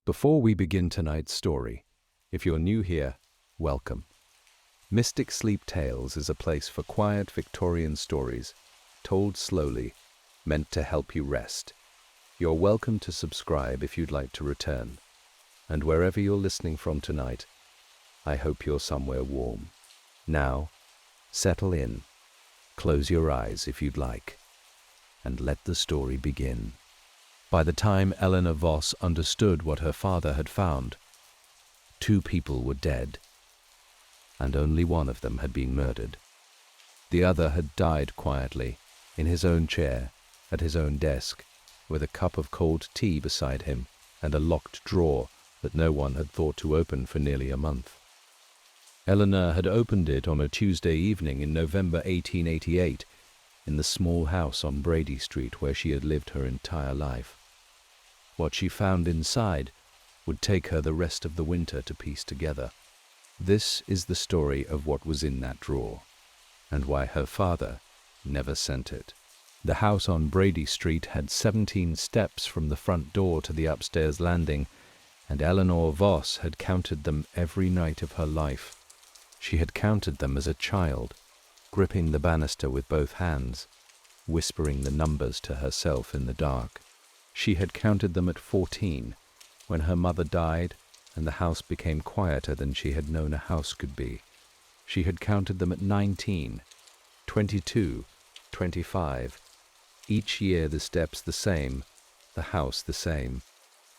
Before we begin tonight's story, if you're new here, welcome. Mystic Sleep Tales is a place for quiet Victorian stories, told slowly, meant to help you rest. You're welcome to subscribe if you'd like to return. And wherever you're listening from tonight, I hope you're somewhere warm. Now, settle in, close your eyes if you'd like, and let the story begin. By the time Eleanor Voss understood what her father had found, 2 people were dead, and only one of them had been murdered. The other had died quietly, in his own chair, at his own desk, with a cup of cold tea beside him and a locked drawer that no one had thought to open for nearly a month. Eleanor had opened it on a Tuesday evening in November 1888, in the small house on Brady Street where she had lived her entire life. What she found inside would take her the rest of the winter to piece together. This is the story of what was in that drawer, and why her father never sent it. The house on Brady Street had 17 steps from the front door to the upstairs landing, and Eleanor Voss had counted them every night of her life. She had counted them as a child, gripping the banister with both hands, whispering the numbers to herself in the dark. She had counted them at 14, when her mother died and the house became quieter than she had known a house could be. She had counted them at 19, 22, 25. Each year the steps the same, the house the same,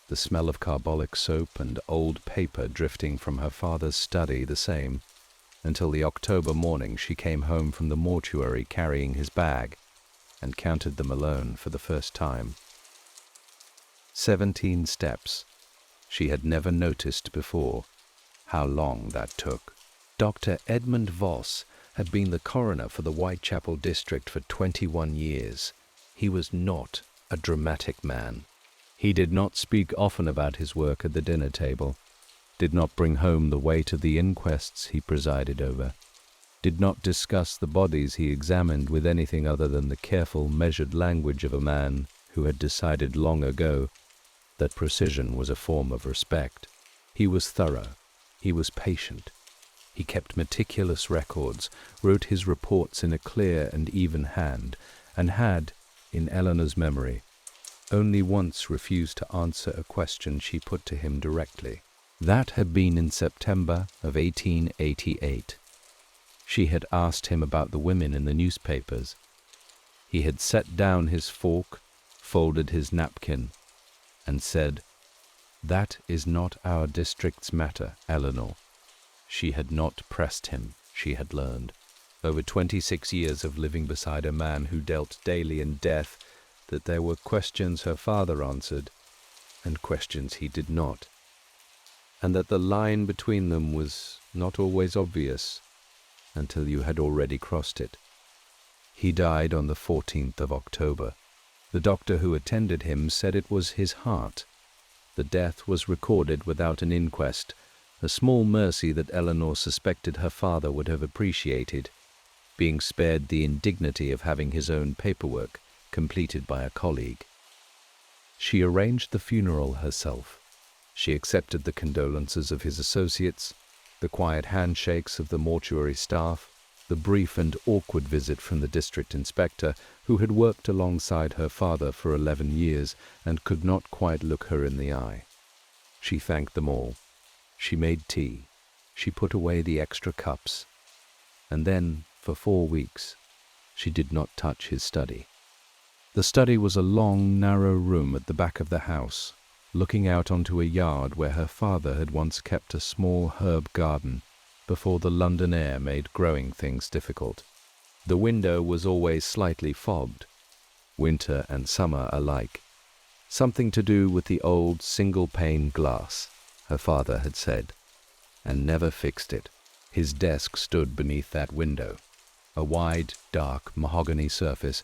the smell of carbolic soap and old paper drifting from her father's study the same, until the October morning she came home from the mortuary carrying his bag and counted them alone for the first time. 17 steps. She had never noticed before how long that took. Dr. Edmund Voss had been the coroner for the Whitechapel district for 21 years. He was not a dramatic man. He did not speak often about his work at the dinner table, did not bring home the weight of the inquests he presided over, did not discuss the bodies he examined with anything other than the careful, measured language of a man who had decided long ago that precision was a form of respect. He was thorough. He was patient. He kept meticulous records, wrote his reports in a clear and even hand, and had, in Eleanor's memory, only once refused to answer a question she put to him directly. That had been in September of 1888. She had asked him about the women in the newspapers. He had set down his fork, folded his napkin, and said, "That is not our district's matter, Eleanor." She had not pressed him, she had learned, over 26 years of living beside a man who dealt daily in death, that there were questions her father answered, and questions he did not, and that the line between them was not always obvious until you had already crossed it. He died on the 14th of October. The doctor who attended him said it was his heart. The death was recorded without an inquest, a small mercy that Eleanor suspected her father would have appreciated, being spared the indignity of having his own paperwork completed by a colleague. She arranged the funeral herself. She accepted the condolences of his associates, the quiet handshakes of the mortuary staff, the brief and awkward visit from the district inspector, who had worked alongside her father for 11 years and could not quite look her in the eye. She thanked them all. She made tea. She put away the extra cups. And then, for 4 weeks, she did not touch his study. The study was a long, narrow room at the back of the house, looking out onto a yard where her father had once kept a small herb garden before the London air made growing things difficult. The window was always slightly fogged, winter and summer alike. Something to do with the old single-pane glass, her father had said, and never fixed it. His desk stood beneath that window, a wide, dark mahogany surface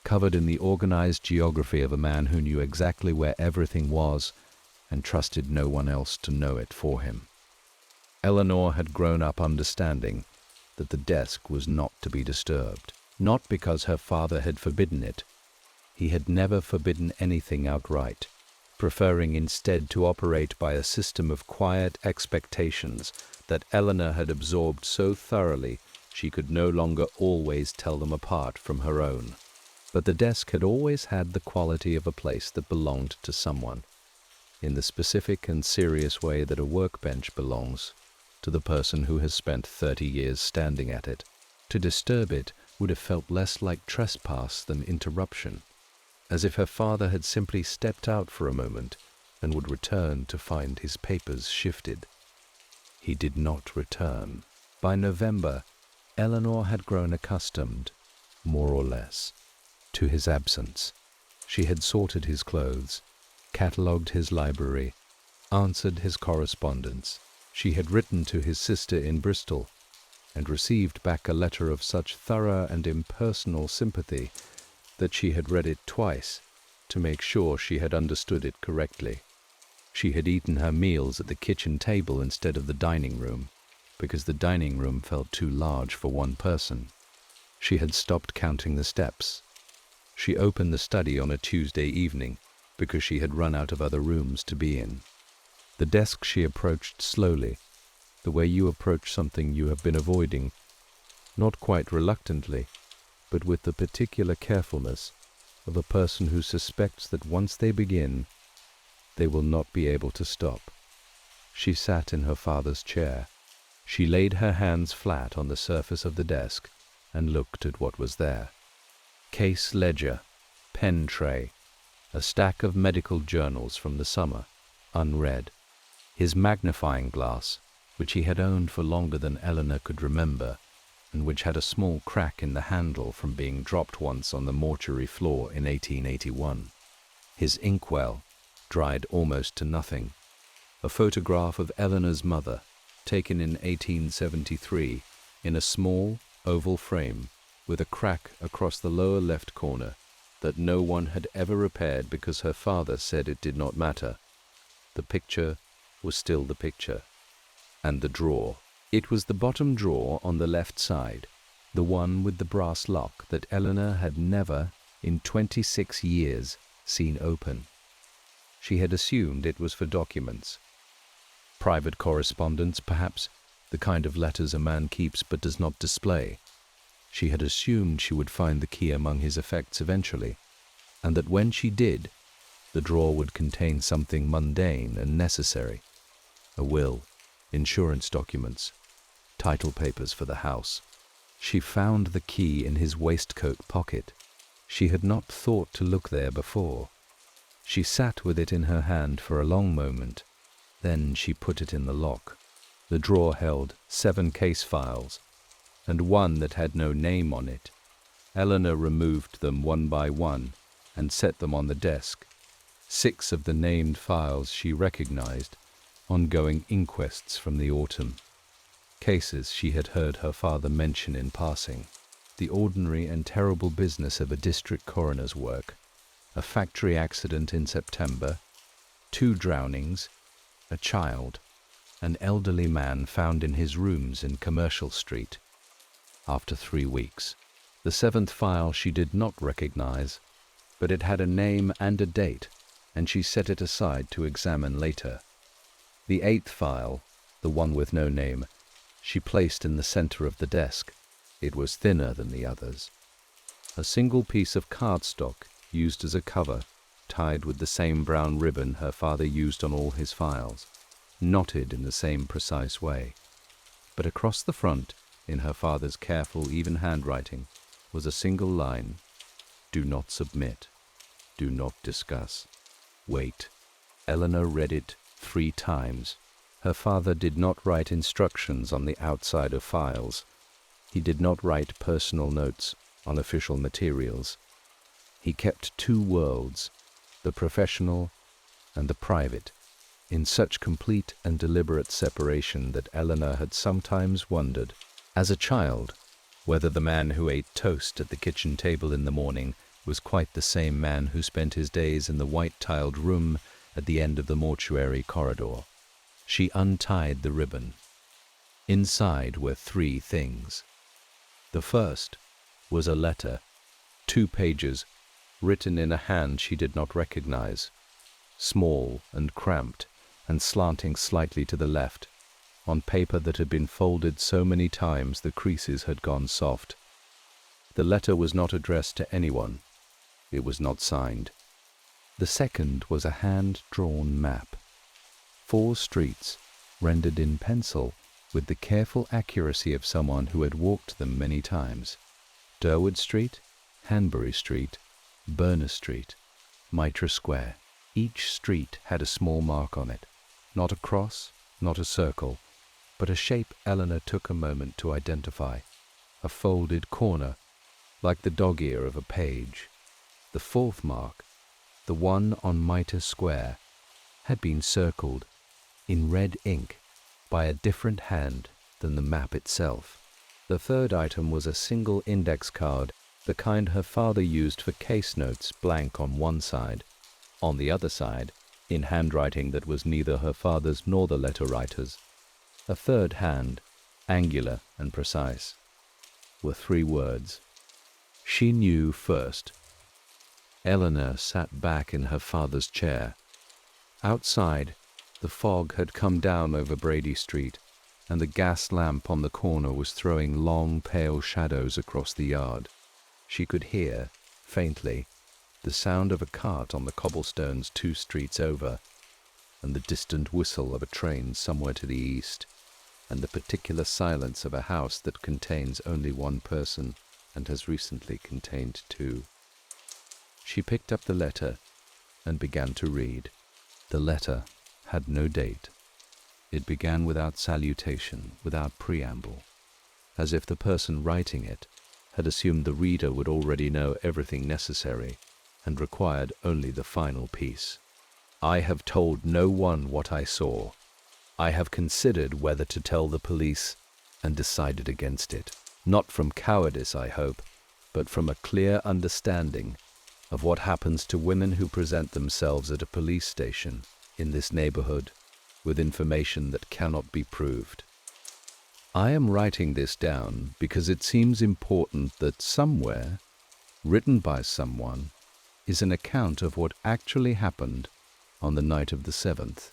covered in the organized geography of a man who knew exactly where everything was and trusted no one else to know it for him. Eleanor had grown up understanding that the desk was not to be disturbed, not because her father had forbidden it. He had never forbidden anything outright, preferring instead to operate by a system of quiet expectations that Eleanor had absorbed so thoroughly she could no longer always tell them apart from her own. But the desk had always had the quality of a place that belonged to someone, in the specific and serious way that a workbench belongs to the person who has spent 30 years standing at it. To disturb it would have felt less like trespass than interruption, as if her father had simply stepped out for a moment and would return to find his papers shifted. He did not return. By November, Eleanor had grown accustomed, more or less, to his absence. She had sorted his clothes, catalogued his library, answered his correspondence. She had written to his sister in Bristol and received back a letter of such thorough and impersonal sympathy that she had read it twice to make sure she had understood it correctly. She had eaten her meals at the kitchen table instead of the dining room, because the dining room felt too large for one person. She had stopped counting the steps. She opened the study on a Tuesday evening because she had run out of other rooms to be in. The desk she approached slowly, the way you approach something you have been avoiding, not quite reluctantly, but with the particular carefulness of a person who suspects that once they begin, they will not be able to stop. She sat in her father's chair. She laid her hands flat on the surface of the desk and looked at what was there. Case ledger, pen tray, a stack of medical journals from the summer, unread, his magnifying glass, which he had owned for longer than Eleanor could remember, and which had a small crack in the handle from being dropped once on the mortuary floor in 1881. His inkwell, dried almost to nothing. A photograph of Eleanor's mother, taken in 1873, in a small, oval frame, with a crack across the lower left corner that no one had ever repaired because her father said it did not matter. The picture was still the picture. And the drawer. It was the bottom drawer on the left side, the one with the brass lock that Eleanor had never, in 26 years, seen open. She had assumed it was for documents. Private correspondence, perhaps, the kind of letters a man keeps but does not display. She had assumed she would find the key among his effects eventually, and that when she did, the drawer would contain something mundane and necessary. A will, insurance documents, title papers for the house. She found the key in his waistcoat pocket. She had not thought to look there before. She sat with it in her hand for a long moment. Then she put it in the lock. The drawer held 7 case files, and one that had no name on it. Eleanor removed them one by one and set them on the desk. 6 of the named files she recognized, ongoing inquests from the autumn. Cases she had heard her father mention in passing. The ordinary and terrible business of a district coroner's work. A factory accident in September, 2 drownings, a child, an elderly man found in his rooms in Commercial Street. After 3 weeks. The 7th file she did not recognize, but it had a name and a date, and she set it aside to examine later. The 8th file, the one with no name, she placed in the center of the desk. It was thinner than the others. A single piece of cardstock used as a cover, tied with the same brown ribbon her father used on all his files, knotted in the same precise way. But across the front, in her father's careful, even handwriting, was a single line: "Do not submit. Do not discuss. Wait." Eleanor read it 3 times. Her father did not write instructions on the outside of files. He did not write personal notes on official materials. He kept 2 worlds, the professional and the private, in such complete and deliberate separation that Eleanor had sometimes wondered, as a child, whether the man who ate toast at the kitchen table in the morning was quite the same man who spent his days in the white-tiled room at the end of the mortuary corridor. She untied the ribbon. Inside were 3 things. The first was a letter, 2 pages, written in a hand she did not recognize. small and cramped, and slanting slightly to the left, on paper that had been folded so many times the creases had gone soft. The letter was not addressed to anyone. It was not signed. The second was a hand-drawn map. 4 streets, rendered in pencil with the careful accuracy of someone who had walked them many times. Durwood Street, Hanbury Street, Berner Street, Mitre Square. Each street had a small mark on it. Not a cross, not a circle, but a shape Eleanor took a moment to identify. A folded corner, like the dog-ear of a page. The 4th mark, the one on Mitre Square, had been circled in red ink by a different hand than the map itself. The 3rd item was a single index card, the kind her father used for case notes, blank on one side. On the other side, in handwriting that was neither her father's nor the letter writer's, a 3rd hand, angular and precise, were 3 words. She knew first. Eleanor sat back in her father's chair. Outside, the fog had come down over Brady Street, and the gas lamp on the corner was throwing long, pale shadows across the yard. She could hear, faintly, the sound of a cart on the cobblestones 2 streets over, and the distant whistle of a train somewhere to the east, and the particular silence of a house that contains only 1 person and has recently contained 2. She picked up the letter and began to read. The letter had no date. It began without salutation, without preamble, as if the person writing it had assumed the reader would already know everything necessary and required only the final piece. I have told no one what I saw. I have considered whether to tell the police and decided against it. Not from cowardice, I hope, but from a clear understanding of what happens to women who present themselves at a police station in this neighborhood with information that cannot be proved. I am writing this down because it seems important that somewhere, written by someone, is an account of what actually happened on the night of the 7th,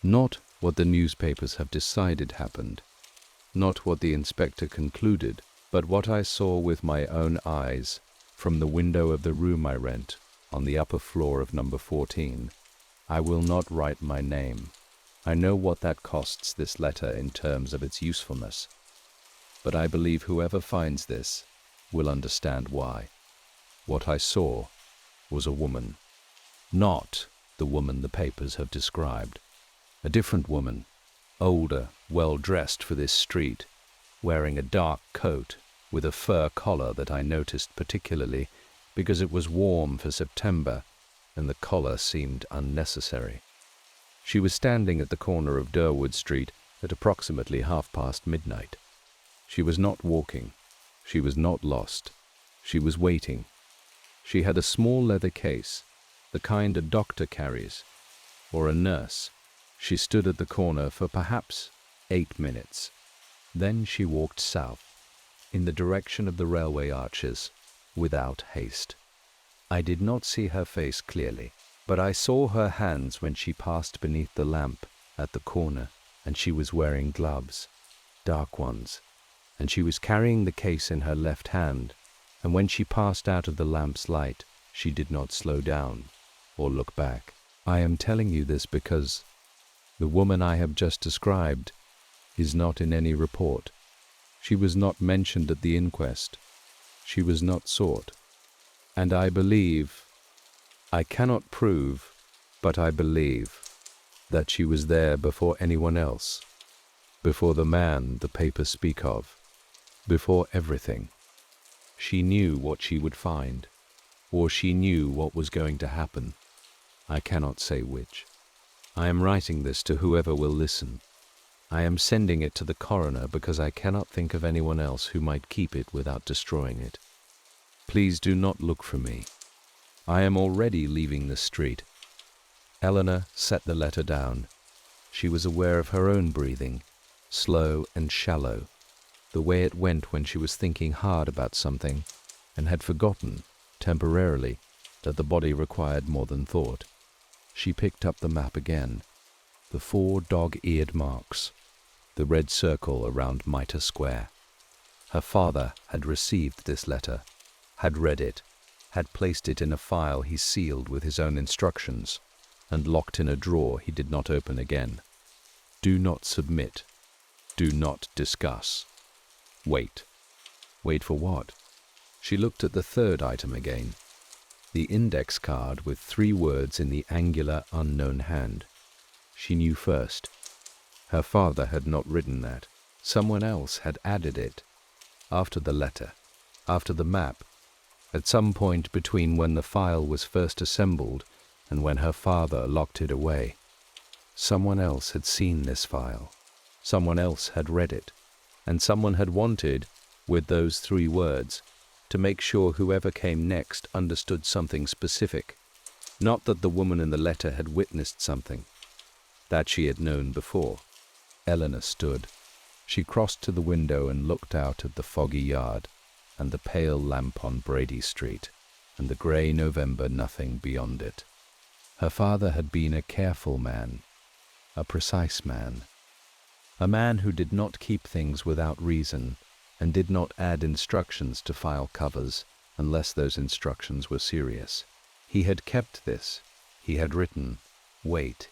not what the newspapers have decided happened, not what the inspector concluded, but what I saw with my own eyes from the window of the room I rent on the upper floor of number 14. I will not write my name. I know what that costs this letter in terms of its usefulness, but I believe whoever finds this will understand why. What I saw was a woman, not the woman the papers have described. A different woman, older, well-dressed for this street, wearing a dark coat with a fur collar that I noticed particularly because it was warm for September and the collar seemed unnecessary. She was standing at the corner of Durwood Street at approximately midnight. She was not walking. She was not lost. She was waiting. She had a small leather case, the kind a doctor carries, or a nurse. She stood at the corner for perhaps 8 minutes. Then she walked south, in the direction of the railway arches, without haste. I did not see her face clearly, but I saw her hands when she passed beneath the lamp at the corner, and she was wearing gloves, dark ones, and she was carrying the case in her left hand, and when she passed out of the lamp's light, she did not slow down or look back. I am telling you this because the woman I have just described is not in any report. She was not mentioned at the inquest. She was not sought. And I believe, I cannot prove, but I believe that she was there before anyone else, before the man the papers speak of, before everything. She knew what she would find, or she knew what was going to happen. I cannot say which. I am writing this to whoever will listen. I am sending it to the coroner because I cannot think of anyone else who might keep it without destroying it. Please do not look for me. I am already leaving the street. Eleanor set the letter down. She was aware of her own breathing, slow and shallow, the way it went when she was thinking hard about something and had forgotten, temporarily, that the body required more than thought. She picked up the map again. The 4 dog-eared marks, the red circle around Mitre Square. Her father had received this letter, had read it, had placed it in a file he sealed with his own instructions, and locked in a drawer he did not open again. Do not submit. Do not discuss. Wait. Wait for what? She looked at the 3rd item again. The index card with 3 words in the angular unknown hand. She knew first. Her father had not written that. Someone else had added it. After the letter, after the map, at some point between when the file was first assembled and when her father locked it away. Someone else had seen this file. Someone else had read it. And someone had wanted, with those 3 words, to make sure whoever came next understood something specific. Not that the woman in the letter had witnessed something. That she had known before. Eleanor stood. She crossed to the window and looked out at the foggy yard, and the pale lamp on Brady Street, and the grey November nothing beyond it. Her father had been a careful man, a precise man, a man who did not keep things without reason, and did not add instructions to file covers unless those instructions were serious. He had kept this. He had written, "Wait."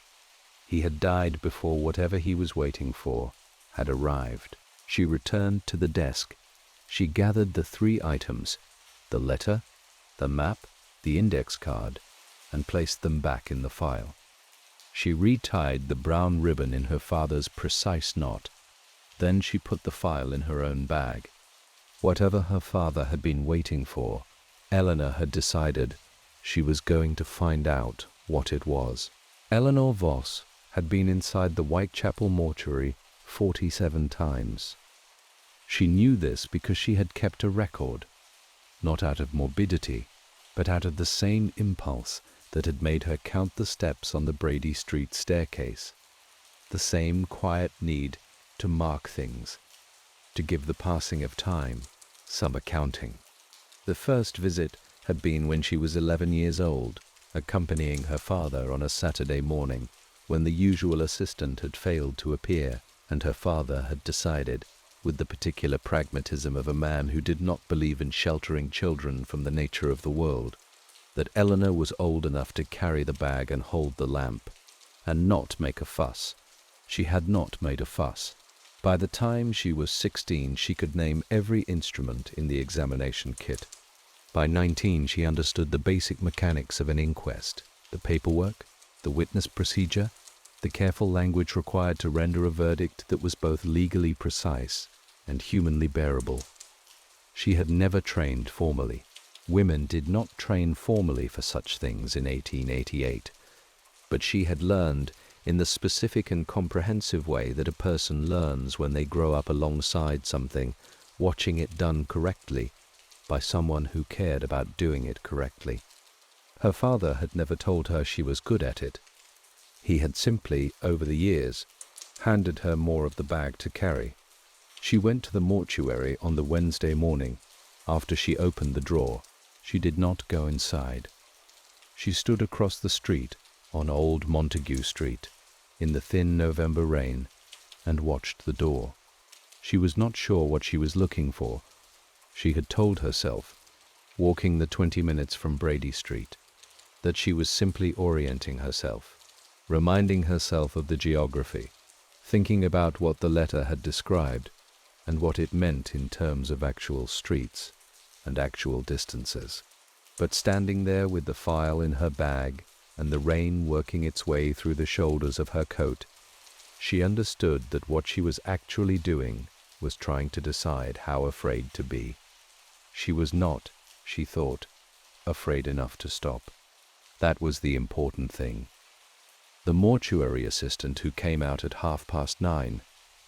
He had died before whatever he was waiting for had arrived. She returned to the desk. She gathered the 3 items, the letter, the map, the index card, and placed them back in the file. She retied the brown ribbon in her father's precise knot. Then she put the file in her own bag. Whatever her father had been waiting for, Eleanor had decided she was going to find out what it was. Eleanor Voss had been inside the Whitechapel mortuary 47 times. She knew this because she had kept a record, not out of morbidity, but out of the same impulse that had made her count the steps on the Brady Street staircase, the same quiet need to mark things, to give the passing of time some accounting. The first visit had been when she was 11 years old, accompanying her father on a Saturday morning, when the usual assistant had failed to appear, and her father had decided, with the particular pragmatism of a man who did not believe in sheltering children from the nature of the world, that Eleanor was old enough to carry the bag and hold the lamp, and not make a fuss. She had not made a fuss. By the time she was 16, she could name every instrument in the examination kit. By 19, she understood the basic mechanics of an inquest, the paperwork, the witness procedure, the careful language required to render a verdict that was both legally precise and humanly bearable. She had never trained formally. Women did not train formally for such things in 1888, but she had learned in the specific and comprehensive way that a person learns when they grow up alongside something, watching it done correctly by someone who cared about doing it correctly. Her father had never told her she was good at it. He had simply, over the years, handed her more of the bag to carry. She went to the mortuary on the Wednesday morning. After she opened the drawer, she did not go inside. She stood across the street, on Old Montague Street, in the thin November rain, and watched the door. She was not sure what she was looking for. She had told herself, walking the 20 minutes from Brady Street, that she was simply orienting herself, reminding herself of the geography, thinking about what the letter had described and what it meant in terms of actual streets and actual distances. But standing there with the file in her bag and the rain working its way through the shoulders of her coat, she understood that what she was actually doing was trying to decide how afraid to be. She was not, she thought, afraid enough to stop. That was the important thing. The mortuary assistant who came out at 9:30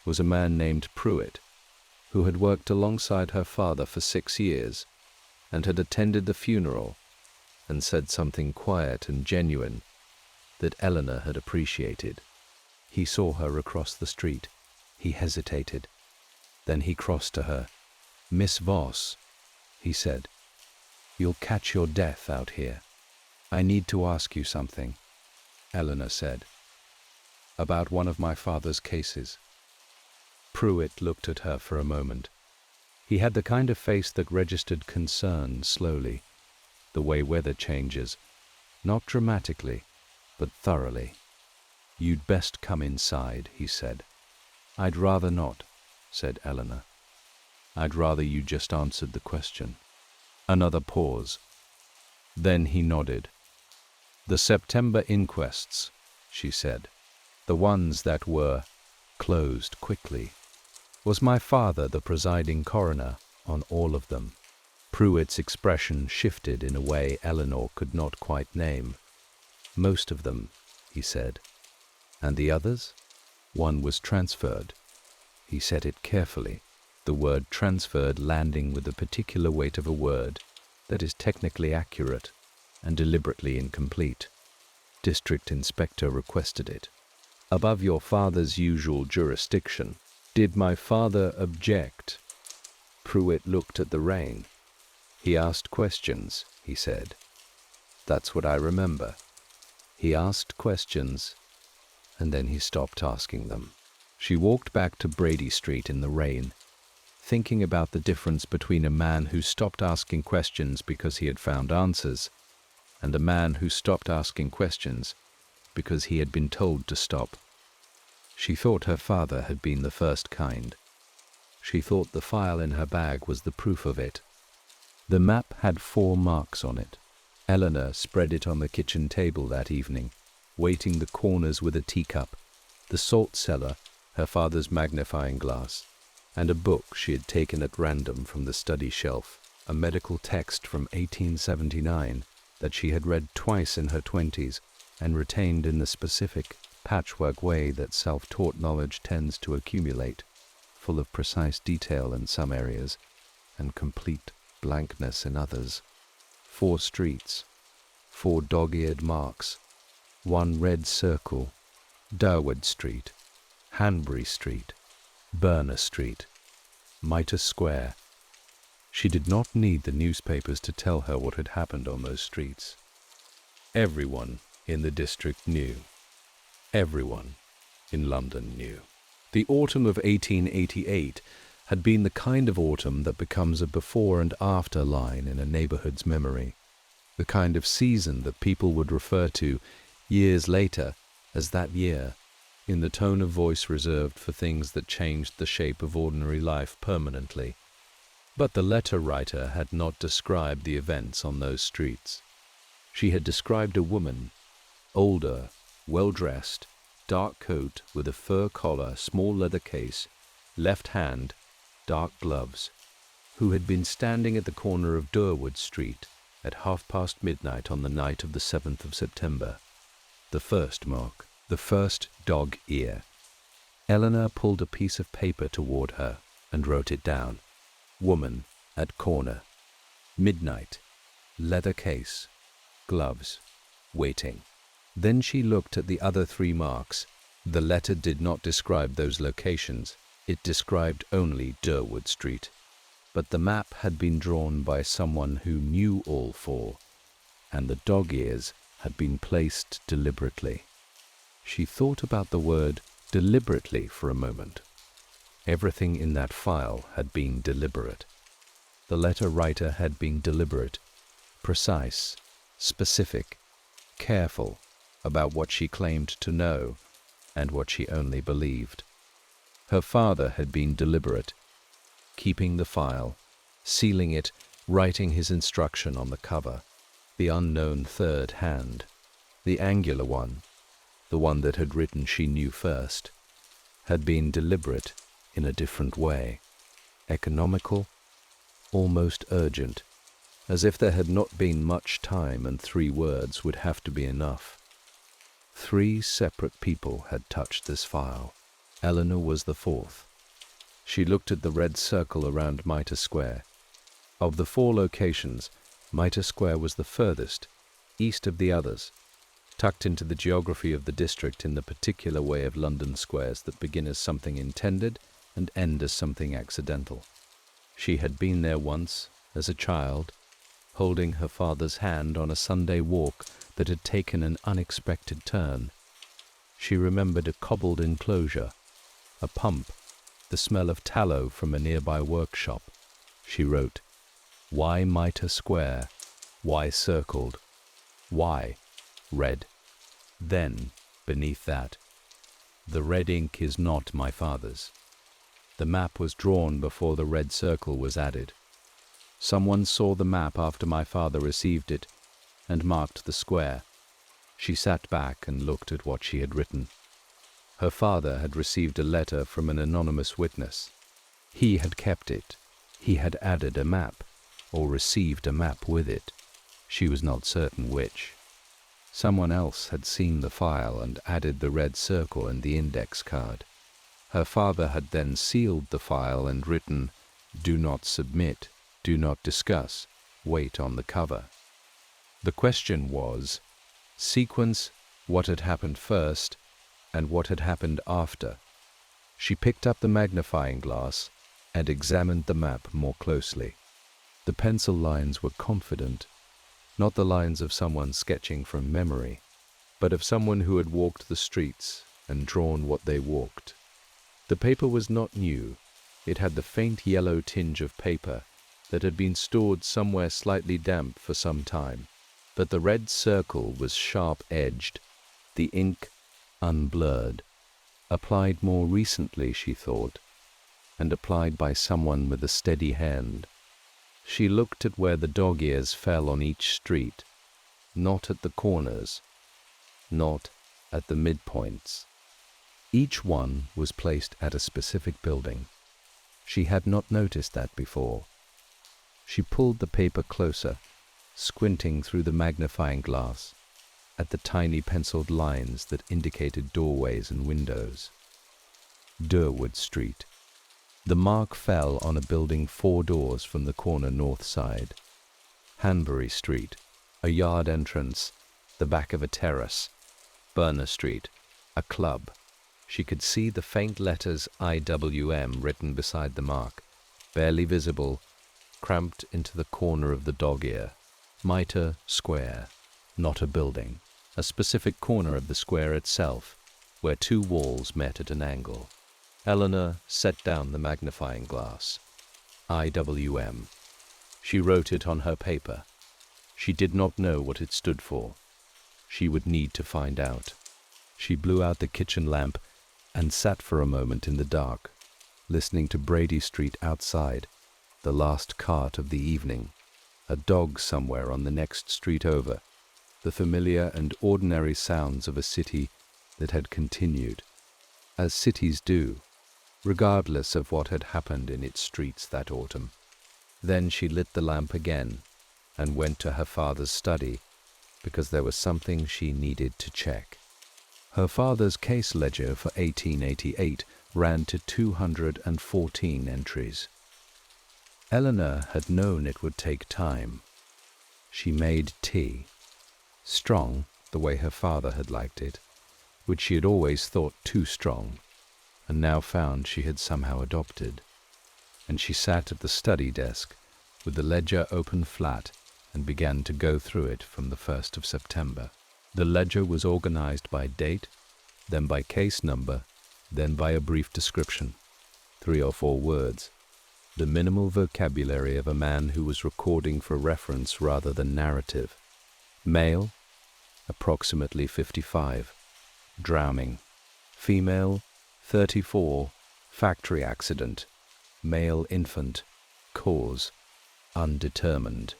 was a man named Pruitt, who had worked alongside her father for 6 years and had attended the funeral and said something quiet and genuine that Eleanor had appreciated. He saw her across the street. He hesitated. Then he crossed to her. "Miss Voss," he said, "you'll catch your death out here. I need to ask you something." Eleanor said. About one of my father's cases. Pruitt looked at her for a moment. He had the kind of face that registered concern slowly, the way weather changes, not dramatically, but thoroughly. You'd best come inside, he said. I'd rather not, said Eleanor. I'd rather you just answered the question. Another pause. Then he nodded. The September inquests, she said, the ones that were closed quickly. Was my father the presiding coroner on all of them? Pruitt's expression shifted in a way Eleanor could not quite name. Most of them, he said. And the others? One was transferred. He said it carefully, the word transferred landing with the particular weight of a word that is technically accurate and deliberately incomplete. District Inspector requested it. Above your father's usual jurisdiction. Did my father object? Pruitt looked at the rain. He asked questions, he said. That's what I remember. He asked questions, and then he stopped asking them. She walked back to Brady Street in the rain, thinking about the difference between a man who stopped asking questions because he had found answers, and a man who stopped asking questions because he had been told to stop. She thought her father had been the first kind. She thought the file in her bag was the proof of it. The map had 4 marks on it. Eleanor spread it on the kitchen table that evening, weighting the corners with a teacup, the salt cellar, her father's magnifying glass, and a book she had taken at random from the study shelf, a medical text from 1879 that she had read twice in her 20s and retained in the specific, patchwork way that self-taught knowledge tends to accumulate, full of precise detail in some areas and complete blankness in others. 4 streets, 4 dog-eared marks, 1 red circle, Durward Street, Hanbury Street, Burner Street, Mitre Square. She did not need the newspapers to tell her what had happened on those streets. Everyone in the district knew. Everyone in London knew. The autumn of 1888 had been the kind of autumn that becomes a before and after line in a neighborhood's memory, the kind of season that people would refer to years later as that year, in the tone of voice reserved for things that changed the shape of ordinary life permanently. But the letter writer had not described the events on those streets. She had described a woman, older, well-dressed, dark coat with a fur collar, small leather case, left hand, dark gloves, who had been standing at the corner of Durward Street at midnight on the night of the 7th of September. The first mark, the first dog ear. Eleanor pulled a piece of paper toward her and wrote it down. Woman at corner. Midnight. Leather case. Gloves. Waiting. Then she looked at the other 3 marks. The letter did not describe those locations. It described only Durward Street. But the map had been drawn by someone who knew all 4, and the dog ears had been placed deliberately. She thought about the word deliberately for a moment. Everything in that file had been deliberate. The letter writer had been deliberate, precise, specific, careful about what she claimed to know and what she only believed. Her father had been deliberate, keeping the file, sealing it, writing his instruction on the cover. The unknown third hand, the angular one, the one that had written she knew first, had been deliberate in a different way, economical, almost urgent, as if there had not been much time and 3 words would have to be enough. 3 separate people had touched this file. Eleanor was the 4th. She looked at the red circle around Mitre Square. Of the 4 locations, Mitre Square was the furthest, east of the others, tucked into the geography of the district in the particular way of London squares that begin as something intended and end as something accidental. She had been there once, as a child, holding her father's hand on a Sunday walk that had taken an unexpected turn. She remembered a cobbled enclosure, a pump, the smell of tallow from a nearby workshop. She wrote, "Y Mitre Square, Y circled, Y, red." Then, beneath that, "The red ink is not my father's." The map was drawn before the red circle was added. Someone saw the map after my father received it and marked the square. She sat back and looked at what she had written. Her father had received a letter from an anonymous witness. He had kept it. He had added a map, or received a map with it. She was not certain which. Someone else had seen the file and added the red circle and the index card. Her father had then sealed the file and written, "Do not submit, do not discuss, wait on the cover." The question was, sequence what had happened first and what had happened after. She picked up the magnifying glass and examined the map more closely. The pencil lines were confident, not the lines of someone sketching from memory, but of someone who had walked the streets and drawn what they walked. The paper was not new. It had the faint yellow tinge of paper that had been stored somewhere slightly damp for some time, but the red circle was sharp-edged, the ink unblurred, applied more recently, she thought, and applied by someone with a steady hand. She looked at where the dog ears fell on each street, not at the corners, not at the midpoints. Each one was placed at a specific building. She had not noticed that before. She pulled the paper closer, squinting through the magnifying glass at the tiny penciled lines that indicated doorways and windows. Durwood Street. The mark fell on a building 4 doors from the corner north side. Hanbury Street, a yard entrance, the back of a terrace. Burner Street, a club. She could see the faint letters IWM written beside the mark, barely visible, cramped into the corner of the dog ear. Mitre Square, not a building, a specific corner of the square itself, where 2 walls met at an angle. Eleanor set down the magnifying glass. IWM. She wrote it on her paper. She did not know what it stood for. She would need to find out. She blew out the kitchen lamp and sat for a moment in the dark, listening to Brady Street outside, the last cart of the evening, a dog somewhere on the next street over, the familiar and ordinary sounds of a city that had continued, as cities do, regardless of what had happened in its streets that autumn. Then she lit the lamp again and went to her father's study because there was something she needed to check. Her father's case ledger for 1888 ran to 214 entries. Eleanor had known it would take time. She made tea, strong the way her father had liked it, which she had always thought too strong, and now found she had somehow adopted. And she sat at the study desk with the ledger open flat and began to go through it from the 1st of September. The ledger was organized by date, then by case number, then by a brief description, 3 or 4 words, the minimal vocabulary of a man who was recording for reference rather than narrative. Male, approximately 55, drowning. Female, 34, factory accident. Male infant, cause, undetermined.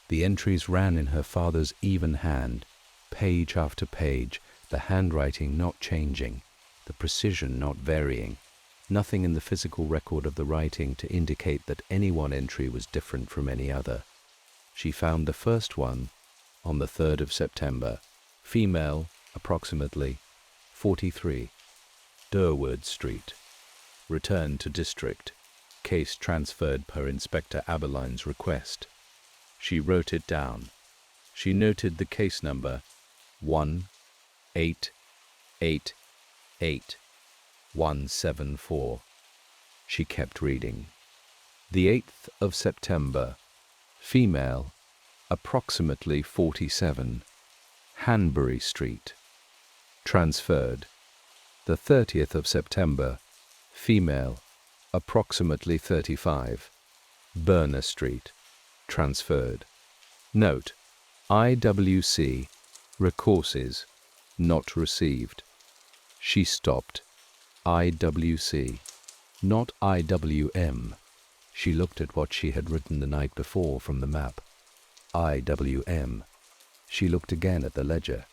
The entries ran in her father's even hand, page after page, the handwriting not changing, the precision not varying, nothing in the physical record of the writing to indicate that any one entry was different from any other. She found the first one on the 3rd of September. Female, approximately 43, Durwood Street. Returned to district. Case transferred per Inspector Aberline's request. She wrote it down. She noted the case number 1888174. She kept reading. The 8th of September. Female, approximately 47, Hanbury Street. Transferred, the 30th of September, female, approximately 35, Berner Street. Transferred. Note: IWC, recourses, not received. She stopped. IWC, not IWM. She looked at what she had written the night before from the map. IWM. She looked again at the ledger.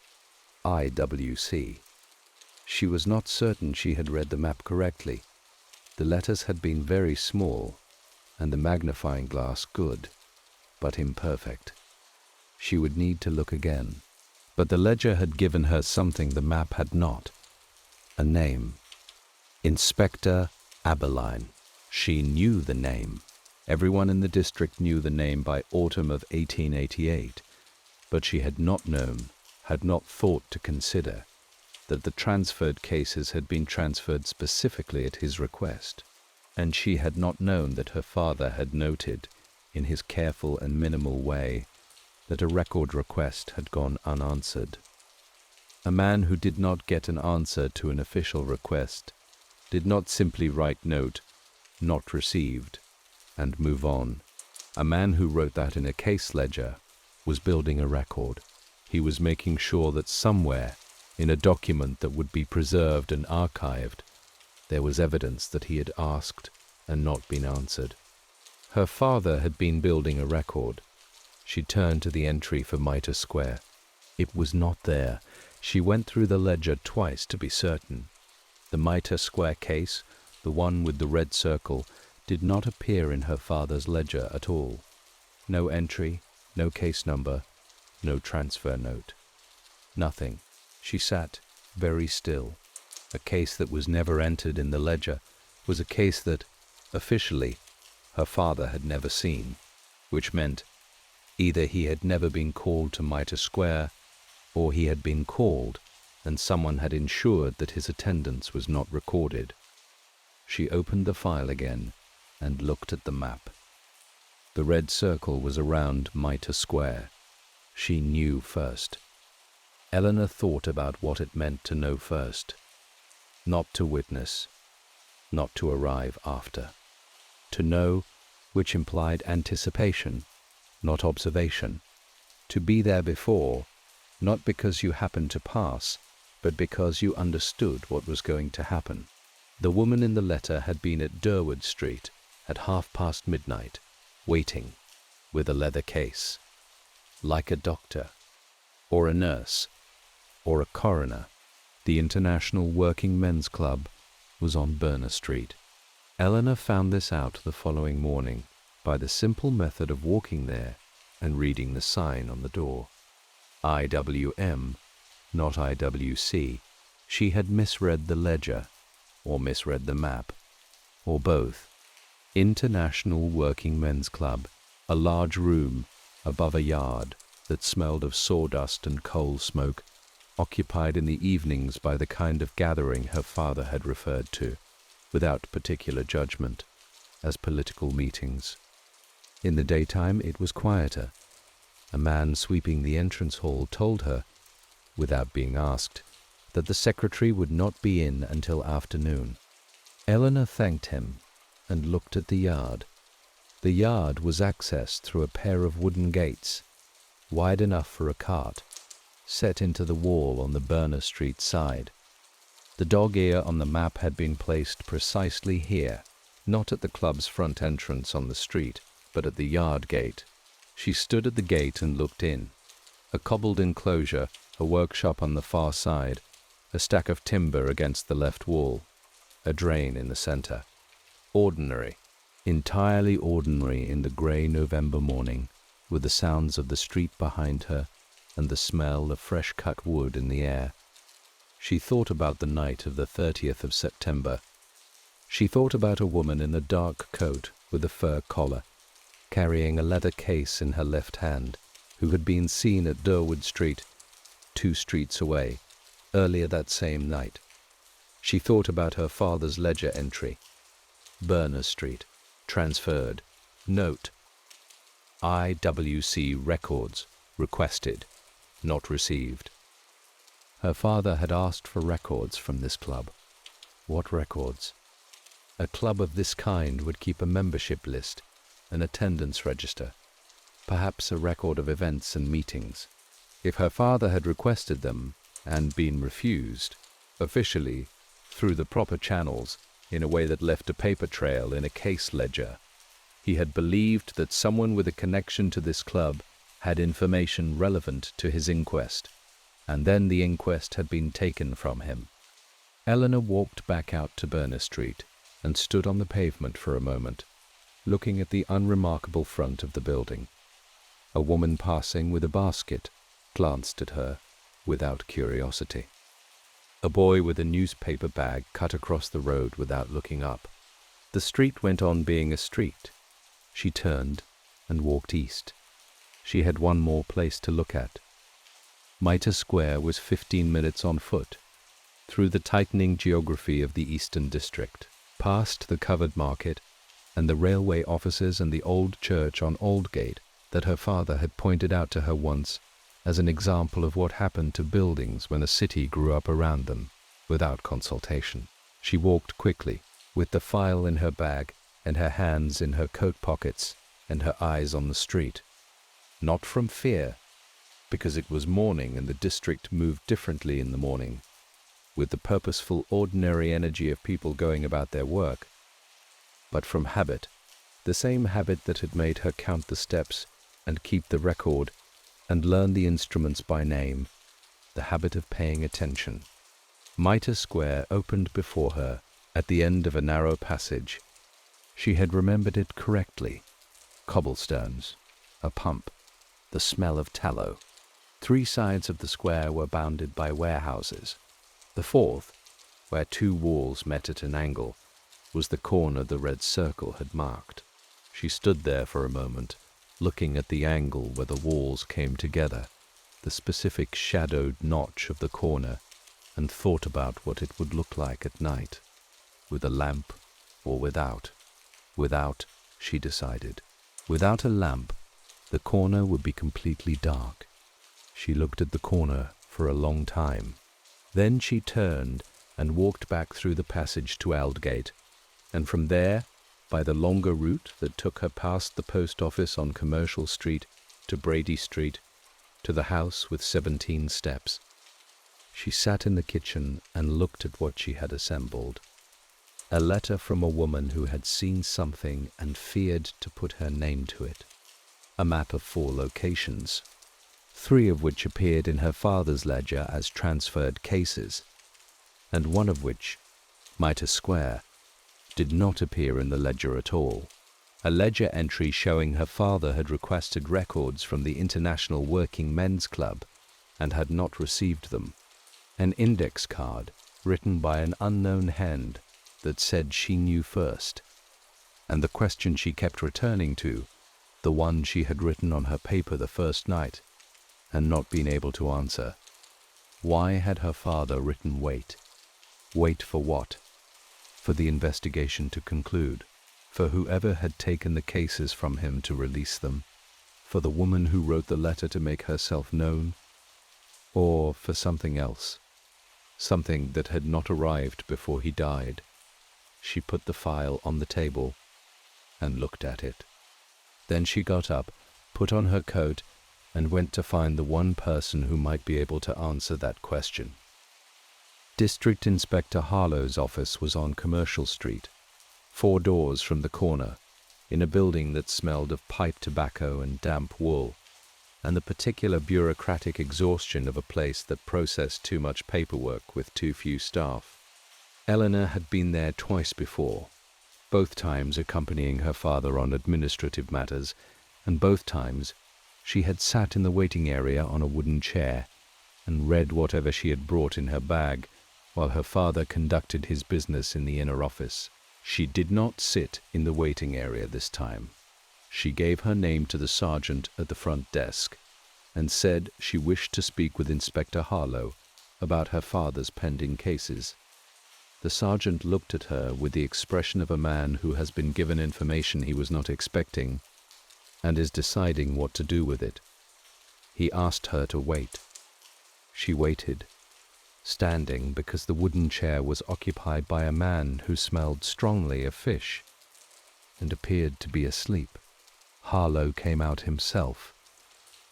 IWC. She was not certain she had read the map correctly. The letters had been very small, and the magnifying glass good, but imperfect. She would need to look again. But the ledger had given her something the map had not. A name. Inspector Aberline. She knew the name. Everyone in the district knew the name by autumn of 1888, but she had not known, had not thought to consider, that the transferred cases had been transferred specifically at his request, and she had not known that her father had noted, in his careful and minimal way, that a record request had gone unanswered. A man who did not get an answer to an official request did not simply write note, not received, and move on. A man who wrote that in a case ledger was building a record. He was making sure that somewhere, in a document that would be preserved and archived, there was evidence that he had asked and not been answered. Her father had been building a record. She turned to the entry for Mitre Square. It was not there. She went through the ledger twice to be certain. The Mitre Square case, the one with the red circle, did not appear in her father's ledger at all. No entry, no case number, no transfer note. Nothing. She sat very still. A case that was never entered in the ledger was a case that, officially, her father had never seen, which meant either he had never been called to Mitre Square, or he had been called and someone had ensured that his attendance was not recorded. She opened the file again and looked at the map. The red circle was around Mitre Square. She knew first. Eleanor thought about what it meant to know first. Not to witness, not to arrive after. To know, which implied anticipation, not observation. To be there before, not because you happened to pass, but because you understood what was going to happen. The woman in the letter had been at Durward Street at midnight, waiting, with a leather case, like a doctor, or a nurse, or a coroner. The International Working Men's Club was on Berner Street. Eleanor found this out the following morning by the simple method of walking there and reading the sign on the door. IWM, not IWC. She had misread the ledger, or misread the map, or both. International Working Men's Club, a large room above a yard that smelled of sawdust and coal smoke, occupied in the evenings by the kind of gathering her father had referred to, without particular judgment, as political meetings. In the daytime it was quieter. A man sweeping the entrance hall told her, without being asked, that the secretary would not be in until afternoon. Eleanor thanked him and looked at the yard. The yard was accessed through a pair of wooden gates, wide enough for a cart, set into the wall on the Berner Street side. The dog ear on the map had been placed precisely here, not at the club's front entrance on the street, but at the yard gate. She stood at the gate and looked in. A cobbled enclosure, a workshop on the far side, a stack of timber against the left wall, a drain in the center. Ordinary, entirely ordinary in the grey November morning, with the sounds of the street behind her and the smell of fresh-cut wood in the air. She thought about the night of the 30th of September. She thought about a woman in a dark coat with a fur collar, carrying a leather case in her left hand, who had been seen at Durward Street, 2 streets away, earlier that same night. She thought about her father's ledger entry. Berner Street, transferred, note. IWC records, requested, not received. Her father had asked for records from this club. What records? A club of this kind would keep a membership list, an attendance register, perhaps a record of events and meetings. If her father had requested them and been refused, officially, through the proper channels, in a way that left a paper trail in a case ledger, he had believed that someone with a connection to this club had information relevant to his inquest, and then the inquest had been taken from him. Eleanor walked back out to Berner Street and stood on the pavement for a moment, looking at the unremarkable front of the building. A woman passing with a basket glanced at her without curiosity. A boy with a newspaper bag cut across the road without looking up. The street went on being a street. She turned and walked east. She had one more place to look at. Mitre Square was 15 minutes on foot, through the tightening geography of the Eastern District, past the covered market and the railway offices and the old church on Aldgate that her father had pointed out to her once as an example of what happened to buildings when a city grew up around them, without consultation. She walked quickly, with the file in her bag and her hands in her coat pockets and her eyes on the street. Not from fear, because it was morning and the district moved differently in the morning, with the purposeful, ordinary energy of people going about their work, but from habit, the same habit that had made her count the steps and keep the record and learn the instruments by name, the habit of paying attention. Mitre Square opened before her at the end of a narrow passage. She had remembered it correctly. Cobblestones, a pump, the smell of tallow. 3 sides of the square were bounded by warehouses. The fourth, where 2 walls met at an angle, was the corner the red circle had marked. She stood there for a moment, looking at the angle where the walls came together, the specific shadowed notch of the corner, and thought about what it would look like at night, with a lamp or without. Without, she decided. Without a lamp, the corner would be completely dark. She looked at the corner for a long time. Then she turned and walked back through the passage to Aldgate, and from there, by the longer route that took her past the post office on Commercial Street to Brady Street, to the house with 17 steps. She sat in the kitchen and looked at what she had assembled. A letter from a woman who had seen something and feared to put her name to it. A map of 4 locations, 3 of which appeared in her father's ledger as transferred cases, and one of which, Mitre Square, did not appear in the ledger at all. A ledger entry showing her father had requested records from the International Working Men's Club and had not received them. An index card written by an unknown hand that said she knew first, and the question she kept returning to, the one she had written on her paper the first night and not been able to answer. Why had her father written wait? Wait for what? For the investigation to conclude, for whoever had taken the cases from him to release them, for the woman who wrote the letter to make herself known, or for something else, something that had not arrived before he died. She put the file on the table and looked at it. Then she got up, put on her coat, and went to find the one person who might be able to answer that question. District Inspector Harlow's office was on Commercial Street, 4 doors from the corner, in a building that smelled of pipe tobacco and damp wool, and the particular bureaucratic exhaustion of a place that processed too much paperwork with too few staff. Eleanor had been there twice before, both times accompanying her father on administrative matters, and both times she had sat in the waiting area on a wooden chair and read whatever she had brought in her bag while her father conducted his business in the inner office. She did not sit in the waiting area this time. She gave her name to the sergeant at the front desk and said she wished to speak with Inspector Harlow about her father's pending cases. The sergeant looked at her with the expression of a man who has been given information he was not expecting, and is deciding what to do with it. He asked her to wait. She waited, standing because the wooden chair was occupied by a man who smelled strongly of fish and appeared to be asleep. Harlow came out himself,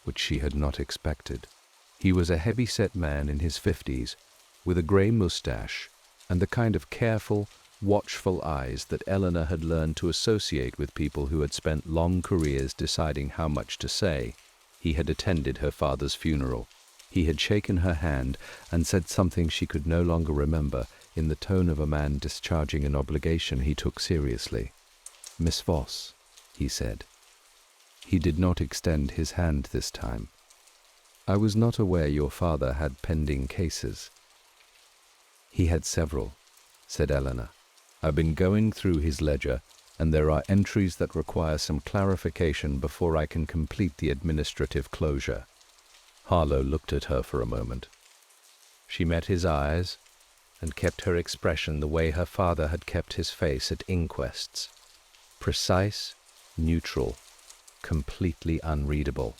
which she had not expected. He was a heavy-set man in his 50s, with a grey moustache and the kind of careful, watchful eyes that Eleanor had learned to associate with people who had spent long careers deciding how much to say. He had attended her father's funeral. He had shaken her hand and said something she could no longer remember in the tone of a man discharging an obligation he took seriously. "Miss Voss," he said. He did not extend his hand this time. "I was not aware your father had pending cases." "He had several," said Eleanor. "I've been going through his ledger, and there are entries that require some clarification before I can complete the administrative closure." Harlow looked at her for a moment. She met his eyes and kept her expression the way her father had kept his face at inquests. Precise, neutral, completely unreadable.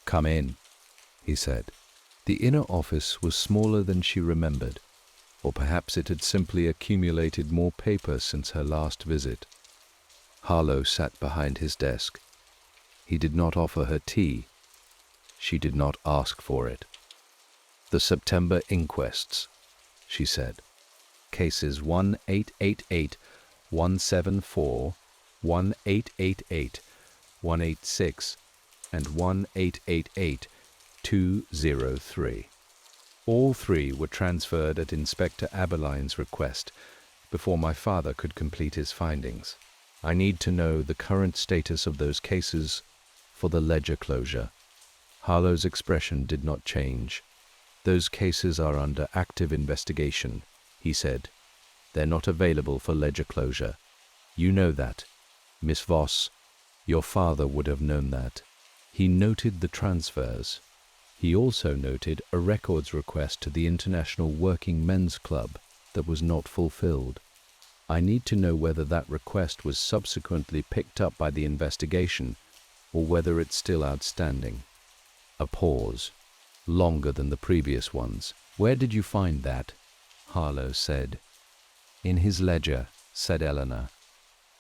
"Come in," he said. The inner office was smaller than she remembered, or perhaps it had simply accumulated more paper since her last visit. Harlow sat behind his desk. He did not offer her tea. She did not ask for it. "The September inquests," she said. "Cases 1888, 174, 1888, 186, and 1888-203. All three were transferred at Inspector Aberline's request before my father could complete his findings. I need to know the current status of those cases for the ledger closure." Harlow's expression did not change. "Those cases are under active investigation," he said. "They're not available for ledger closure. You know that. Miss Voss, your father would have known that." He noted the transfers. He also noted a records request to the International Working Men's Club that was not fulfilled. "I need to know whether that request was subsequently picked up by the investigation or whether it's still outstanding." A pause, longer than the previous ones. "Where did you find that?" Harlow said. "In his ledger," said Eleanor.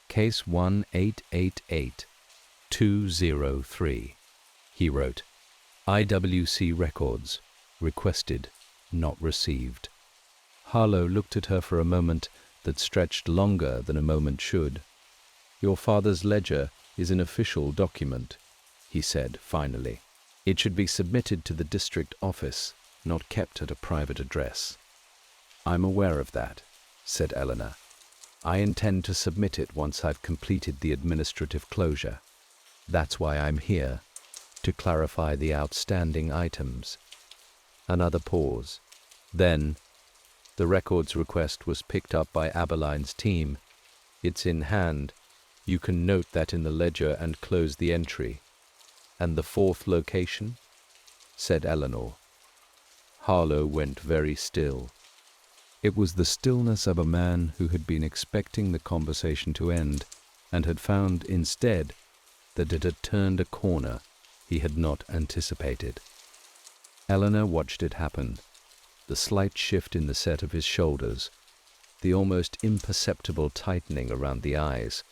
"Case 1888-203. He wrote, "IWC records, requested, not received." Harlow looked at her for a moment that stretched longer than a moment should. "Your father's ledger is an official document," he said finally. "It should be submitted to the district office, not kept at a private address." "I'm aware of that," said Eleanor. "I intend to submit it once I've completed the administrative closure. That's why I'm here, to clarify the outstanding items." Another pause. Then, "The records request was picked up by Aberline's team. It's in hand. You can note that in the ledger and close the entry." "And the fourth location?" said Eleanor. Harlow went very still. It was the stillness of a man who had been expecting the conversation to end and had found instead that it had turned a corner he had not anticipated. Eleanor watched it happen, the slight shift in the set of his shoulders, the almost imperceptible tightening around the eyes,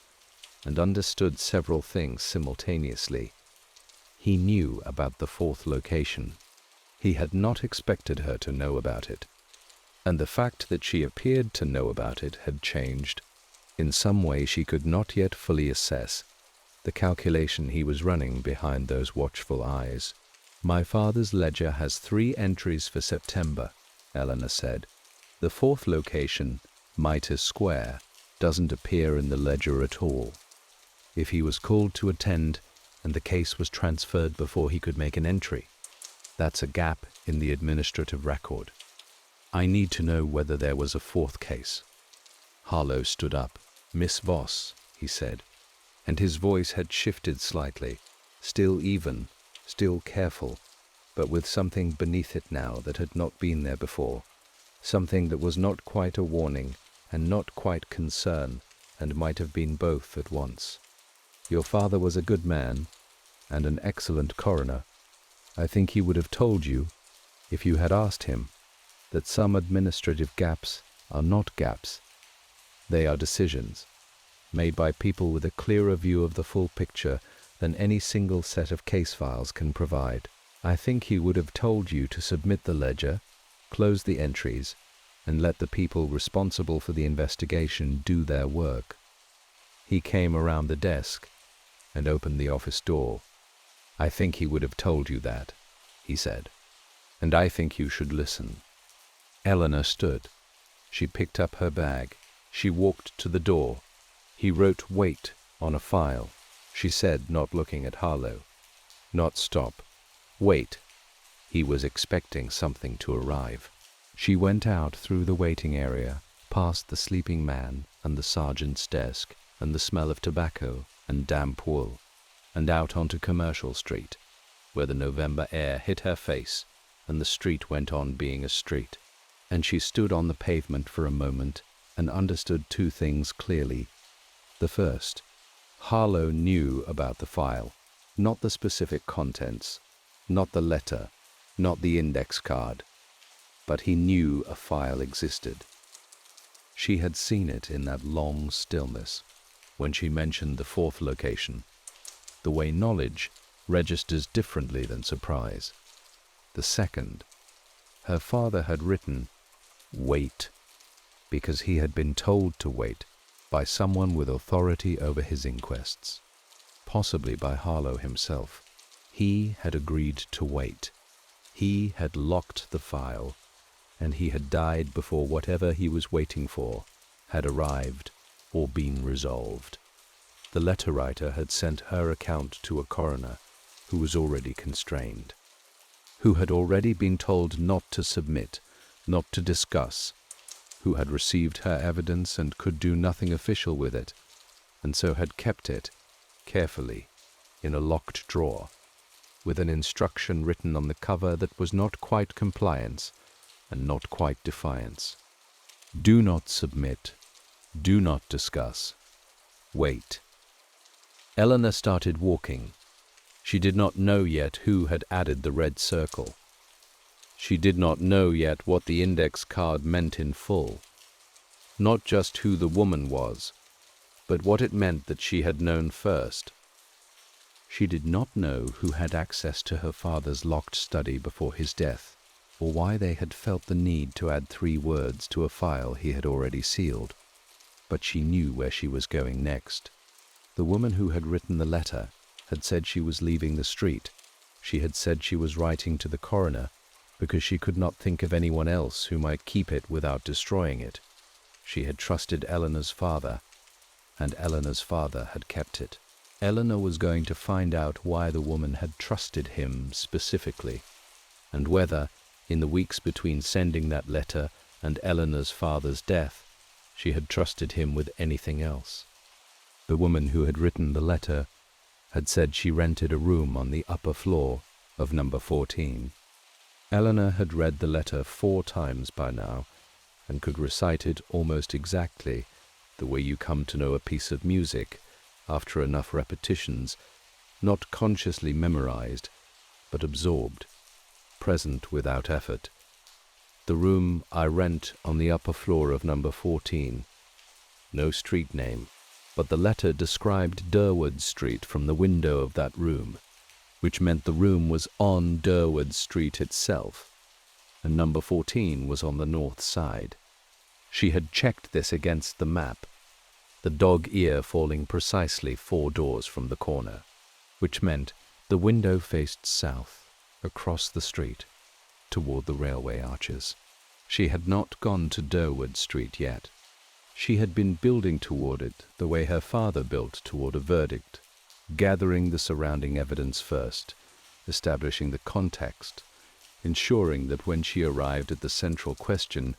and understood several things simultaneously. He knew about the fourth location. He had not expected her to know about it. And the fact that she appeared to know about it had changed, in some way she could not yet fully assess, the calculation he was running behind those watchful eyes. "My father's ledger has 3 entries for September," Eleanor said. "The fourth location, Mitre Square, doesn't appear in the ledger at all. If he was called to attend and the case was transferred before he could make an entry, that's a gap in the administrative record. I need to know whether there was a fourth case." Harlow stood up. "Miss Voss," he said, and his voice had shifted slightly, still even, still careful, but with something beneath it now that had not been there before, something that was not quite a warning and not quite concern and might have been both at once. Your father was a good man and an excellent coroner. I think he would have told you, if you had asked him, that some administrative gaps are not gaps. They are decisions, made by people with a clearer view of the full picture than any single set of case files can provide. I think he would have told you to submit the ledger, close the entries, and let the people responsible for the investigation do their work. He came around the desk and opened the office door. I think he would have told you that, he said, and I think you should listen. Eleanor stood. She picked up her bag. She walked to the door. He wrote "wait" on a file. She said, not looking at Harlow. Not stop. Wait. He was expecting something to arrive. She went out through the waiting area, past the sleeping man and the sergeant's desk and the smell of tobacco and damp wool, and out onto Commercial Street, where the November air hit her face and the street went on being a street. And she stood on the pavement for a moment and understood two things clearly. The first, Harlow knew about the file, not the specific contents, not the letter, not the index card, but he knew a file existed. She had seen it in that long stillness when she mentioned the fourth location, the way knowledge registers differently than surprise. The second, her father had written, "Wait," because he had been told to wait by someone with authority over his inquests, possibly by Harlow himself. He had agreed to wait. He had locked the file, and he had died before whatever he was waiting for had arrived or been resolved. The letter writer had sent her account to a coroner who was already constrained, who had already been told not to submit, not to discuss, who had received her evidence and could do nothing official with it, and so had kept it, carefully, in a locked drawer, with an instruction written on the cover that was not quite compliance and not quite defiance. Do not submit. Do not discuss. Wait. Eleanor started walking. She did not know yet who had added the red circle. She did not know yet what the index card meant in full. Not just who the woman was, but what it meant that she had known first. She did not know who had access to her father's locked study before his death, or why they had felt the need to add 3 words to a file he had already sealed. But she knew where she was going next. The woman who had written the letter had said she was leaving the street. She had said she was writing to the coroner because she could not think of anyone else who might keep it without destroying it. She had trusted Eleanor's father, and Eleanor's father had kept it. Eleanor was going to find out why the woman had trusted him specifically, and whether, in the weeks between sending that letter and Eleanor's father's death, she had trusted him with anything else. The woman who had written the letter had said she rented a room on the upper floor of number 14. Eleanor had read the letter 4 times by now and could recite it almost exactly, the way you come to know a piece of music after enough repetitions, not consciously memorized, but absorbed, present without effort. The room I rent on the upper floor of number 14. No street name, but the letter described Durward Street from the window of that room, which meant the room was on Durward Street itself, and number 14 was on the north side. She had checked this against the map, the dog ear falling precisely 4 doors from the corner, which meant the window faced south, across the street, toward the railway arches. She had not gone to Durward Street yet. She had been building toward it the way her father built toward a verdict, gathering the surrounding evidence first, establishing the context, ensuring that when she arrived at the central question,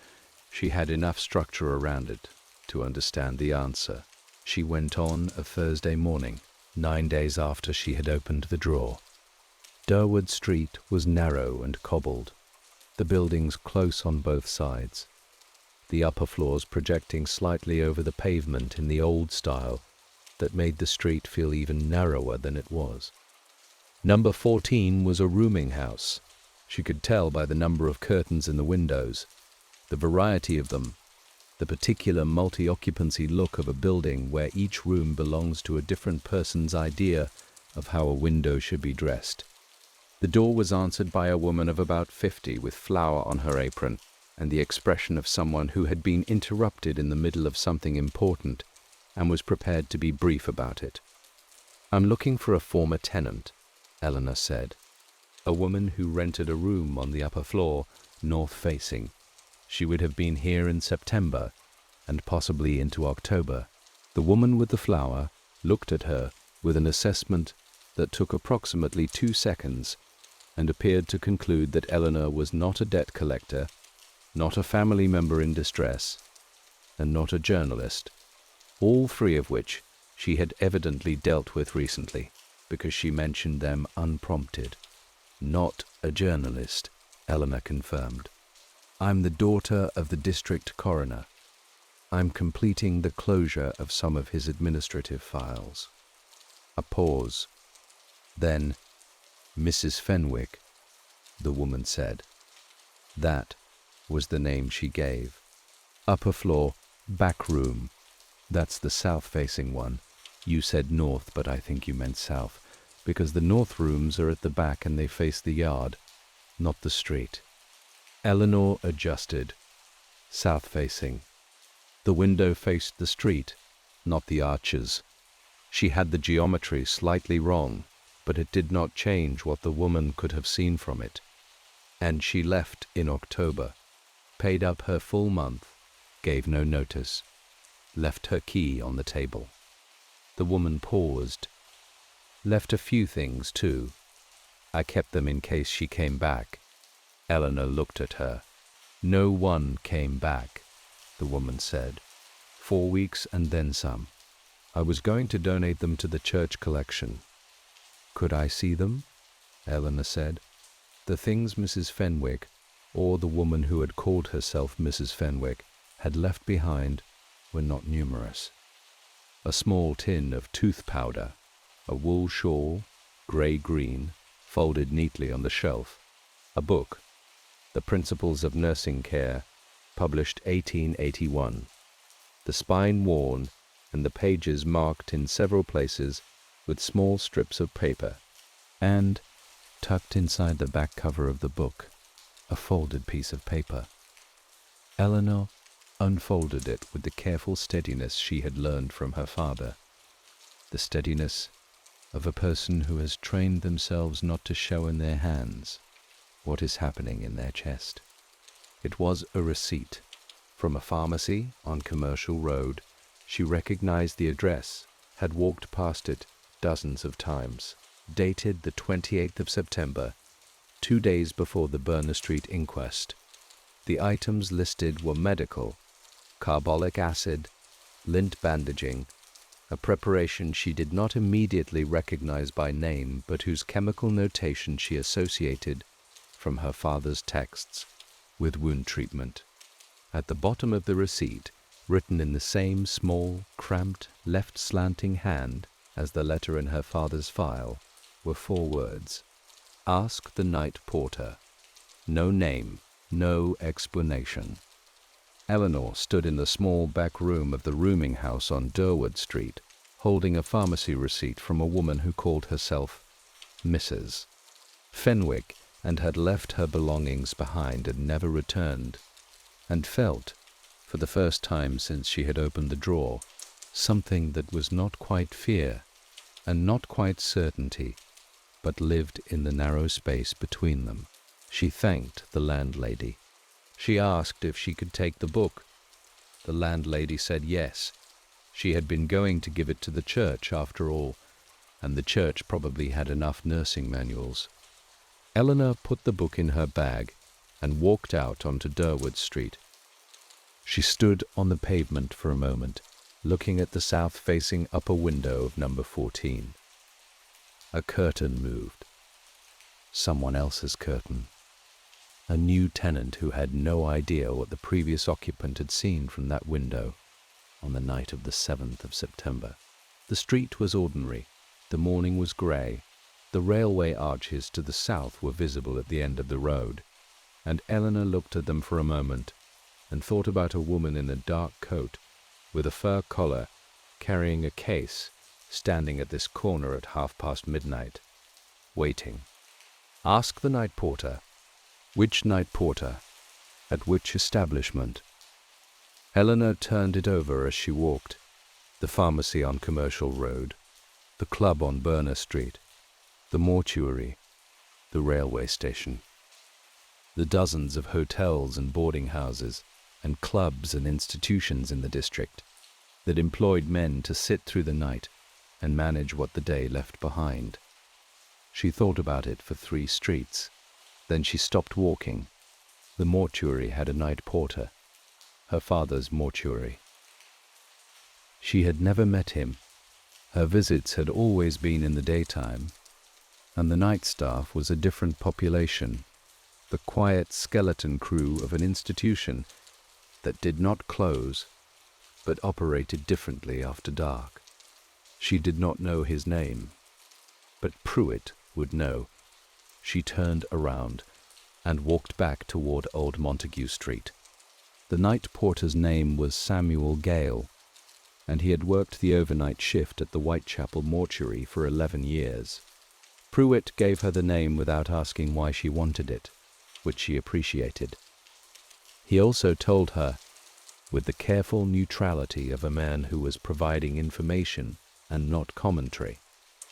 she had enough structure around it to understand the answer. She went on a Thursday morning, 9 days after she had opened the drawer. Durward Street was narrow and cobbled, the buildings close on both sides, the upper floors projecting slightly over the pavement in the old style, that made the street feel even narrower than it was. Number 14 was a rooming house. She could tell by the number of curtains in the windows, the variety of them, the particular multi-occupancy look of a building where each room belongs to a different person's idea of how a window should be dressed. The door was answered by a woman of about 50 with flour on her apron and the expression of someone who had been interrupted in the middle of something important and was prepared to be brief about it. "I'm looking for a former tenant," Eleanor said. "A woman who rented a room on the upper floor, north-facing. She would have been here in September and possibly into October." The woman with the flour looked at her with an assessment that took approximately 2 seconds and appeared to conclude that Eleanor was not a debt collector, not a family member in distress, and not a journalist, all three of which she had evidently dealt with recently, because she mentioned them unprompted. "Not a journalist," Eleanor confirmed. "I'm the daughter of the district coroner. I'm completing the closure of some of his administrative files." A pause. Then, "Mrs. Fenwick," the woman said. That was the name she gave. "Upper floor, back room. That's the south-facing one. You said north, but I think you meant south, because the north rooms are at the back and they face the yard, not the street." Eleanor adjusted. South-facing. The window faced the street, not the arches. She had the geometry slightly wrong, but it did not change what the woman could have seen from it. And she left in October, paid up her full month, gave no notice, left her key on the table. The woman paused. "Left a few things, too. I kept them in case she came back." Eleanor looked at her. "No one came back," the woman said. 4 weeks and then some. I was going to donate them to the church collection." "Could I see them?" Eleanor said. The things Mrs. Fenwick, or the woman who had called herself Mrs. Fenwick, had left behind were not numerous. A small tin of tooth powder, a wool shawl, grey-green, folded neatly on the shelf, a book, The Principles of Nursing Care, published 1881, the spine worn and the pages marked in several places with small strips of paper, and, tucked inside the back cover of the book, a folded piece of paper. Eleanor unfolded it with the careful steadiness she had learned from her father, the steadiness of a person who has trained themselves not to show in their hands what is happening in their chest. It was a receipt from a pharmacy on Commercial Road. She recognized the address, had walked past it dozens of times. Dated the 28th of September, 2 days before the Berner Street inquest. The items listed were medical, carbolic acid, lint bandaging, a preparation she did not immediately recognize by name, but whose chemical notation she associated from her father's texts with wound treatment. At the bottom of the receipt, written in the same small, cramped, left slanting hand as the letter in her father's file, were 4 words: "Ask the night porter." No name, no explanation. Eleanor stood in the small back room of the rooming house on Durward Street, holding a pharmacy receipt from a woman who called herself Mrs. Fenwick and had left her belongings behind and never returned, and felt, for the first time since she had opened the drawer, something that was not quite fear and not quite certainty, but lived in the narrow space between them. She thanked the landlady. She asked if she could take the book. The landlady said yes. She had been going to give it to the church after all, and the church probably had enough nursing manuals. Eleanor put the book in her bag and walked out onto Durward Street. She stood on the pavement for a moment, looking at the south-facing upper window of number 14. A curtain moved. Someone else's curtain. A new tenant who had no idea what the previous occupant had seen from that window on the night of the 7th of September. The street was ordinary. The morning was grey. The railway arches to the south were visible at the end of the road, and Eleanor looked at them for a moment and thought about a woman in a dark coat with a fur collar carrying a case standing at this corner at midnight, waiting. Ask the night porter. Which night porter? At which establishment? Eleanor turned it over as she walked. The pharmacy on Commercial Road, the club on Berner Street, the mortuary, the railway station, the dozens of hotels and boarding houses and clubs and institutions in the district that employed men to sit through the night and manage what the day left behind. She thought about it for 3 streets. Then she stopped walking. The mortuary had a night porter, her father's mortuary. She had never met him. Her visits had always been in the daytime, and the night staff was a different population, the quiet skeleton crew of an institution that did not close, but operated differently after dark. She did not know his name, but Pruitt would know. She turned around and walked back toward Old Montague Street. The night porter's name was Samuel Gale, and he had worked the overnight shift at the Whitechapel mortuary for 11 years. Pruitt gave her the name without asking why she wanted it, which she appreciated. He also told her, with the careful neutrality of a man who was providing information and not commentary,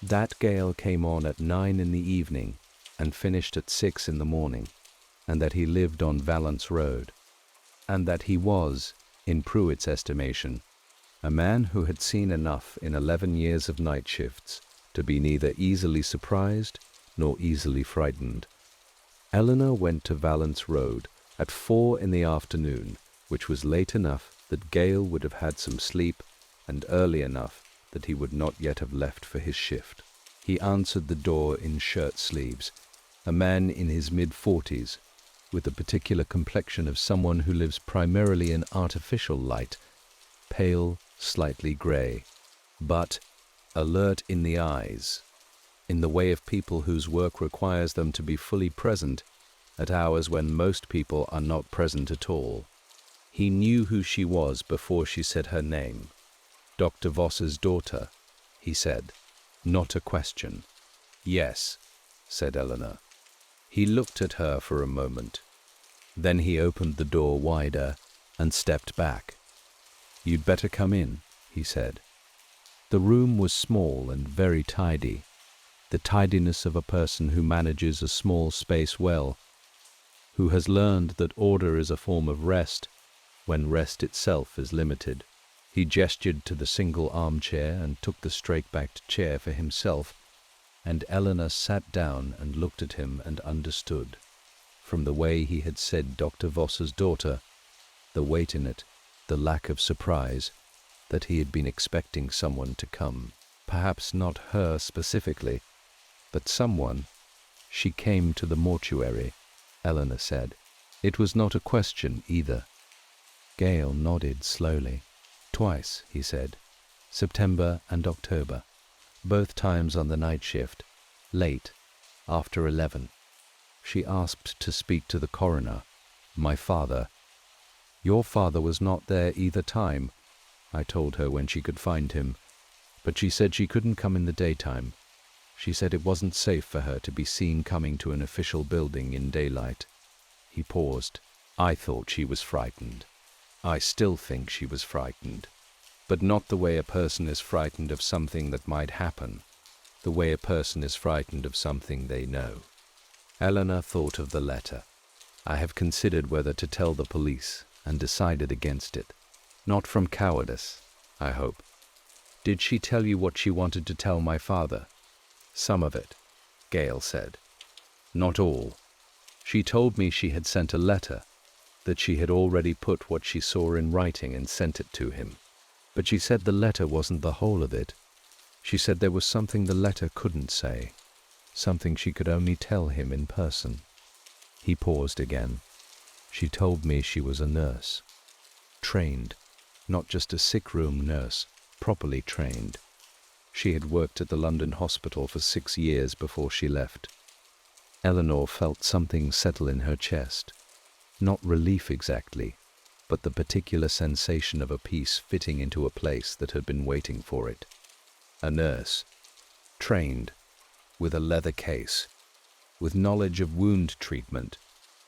that Gale came on at 9 in the evening and finished at 6 in the morning, and that he lived on Valence Road, and that he was, in Pruitt's estimation, a man who had seen enough in 11 years of night shifts to be neither easily surprised nor easily frightened. Eleanor went to Valence Road at 4 in the afternoon, which was late enough that Gale would have had some sleep and early enough that he would not yet have left for his shift. He answered the door in shirt sleeves, a man in his mid-40s, with the particular complexion of someone who lives primarily in artificial light, pale, slightly grey, but alert in the eyes, in the way of people whose work requires them to be fully present at hours when most people are not present at all. He knew who she was before she said her name. Dr. Voss's daughter, he said. Not a question. Yes, said Eleanor. He looked at her for a moment. Then he opened the door wider and stepped back. You'd better come in, he said. The room was small and very tidy, the tidiness of a person who manages a small space well, who has learned that order is a form of rest when rest itself is limited. He gestured to the single armchair and took the straight-backed chair for himself, and Eleanor sat down and looked at him and understood, from the way he had said Dr. Voss's daughter, the weight in it, the lack of surprise, that he had been expecting someone to come. Perhaps not her specifically, but someone. She came to the mortuary, Eleanor said. It was not a question either. Gale nodded slowly. Twice, he said. September and October. Both times on the night shift. Late. After 11. She asked to speak to the coroner. My father. Your father was not there either time, I told her when she could find him, but she said she couldn't come in the daytime. She said it wasn't safe for her to be seen coming to an official building in daylight. He paused. I thought she was frightened. I still think she was frightened, but not the way a person is frightened of something that might happen, the way a person is frightened of something they know. Eleanor thought of the letter. I have considered whether to tell the police and decided against it. Not from cowardice, I hope. Did she tell you what she wanted to tell my father? Some of it, Gale said. Not all. She told me she had sent a letter, that she had already put what she saw in writing and sent it to him. But she said the letter wasn't the whole of it. She said there was something the letter couldn't say, something she could only tell him in person. He paused again. She told me she was a nurse. Trained, not just a sick room nurse, properly trained. She had worked at the London hospital for 6 years before she left. Eleanor felt something settle in her chest. Not relief exactly, but the particular sensation of a piece fitting into a place that had been waiting for it. A nurse, trained, with a leather case, with knowledge of wound treatment,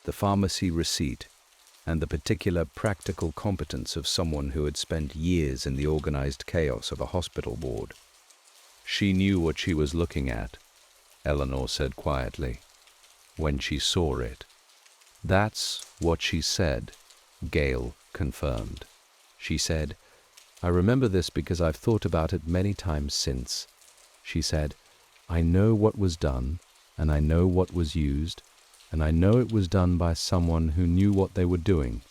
the pharmacy receipt, and the particular practical competence of someone who had spent years in the organized chaos of a hospital ward. She knew what she was looking at, Eleanor said quietly, when she saw it. That's what she said, Gail confirmed. She said, I remember this because I've thought about it many times since. She said, I know what was done, and I know what was used, and I know it was done by someone who knew what they were doing.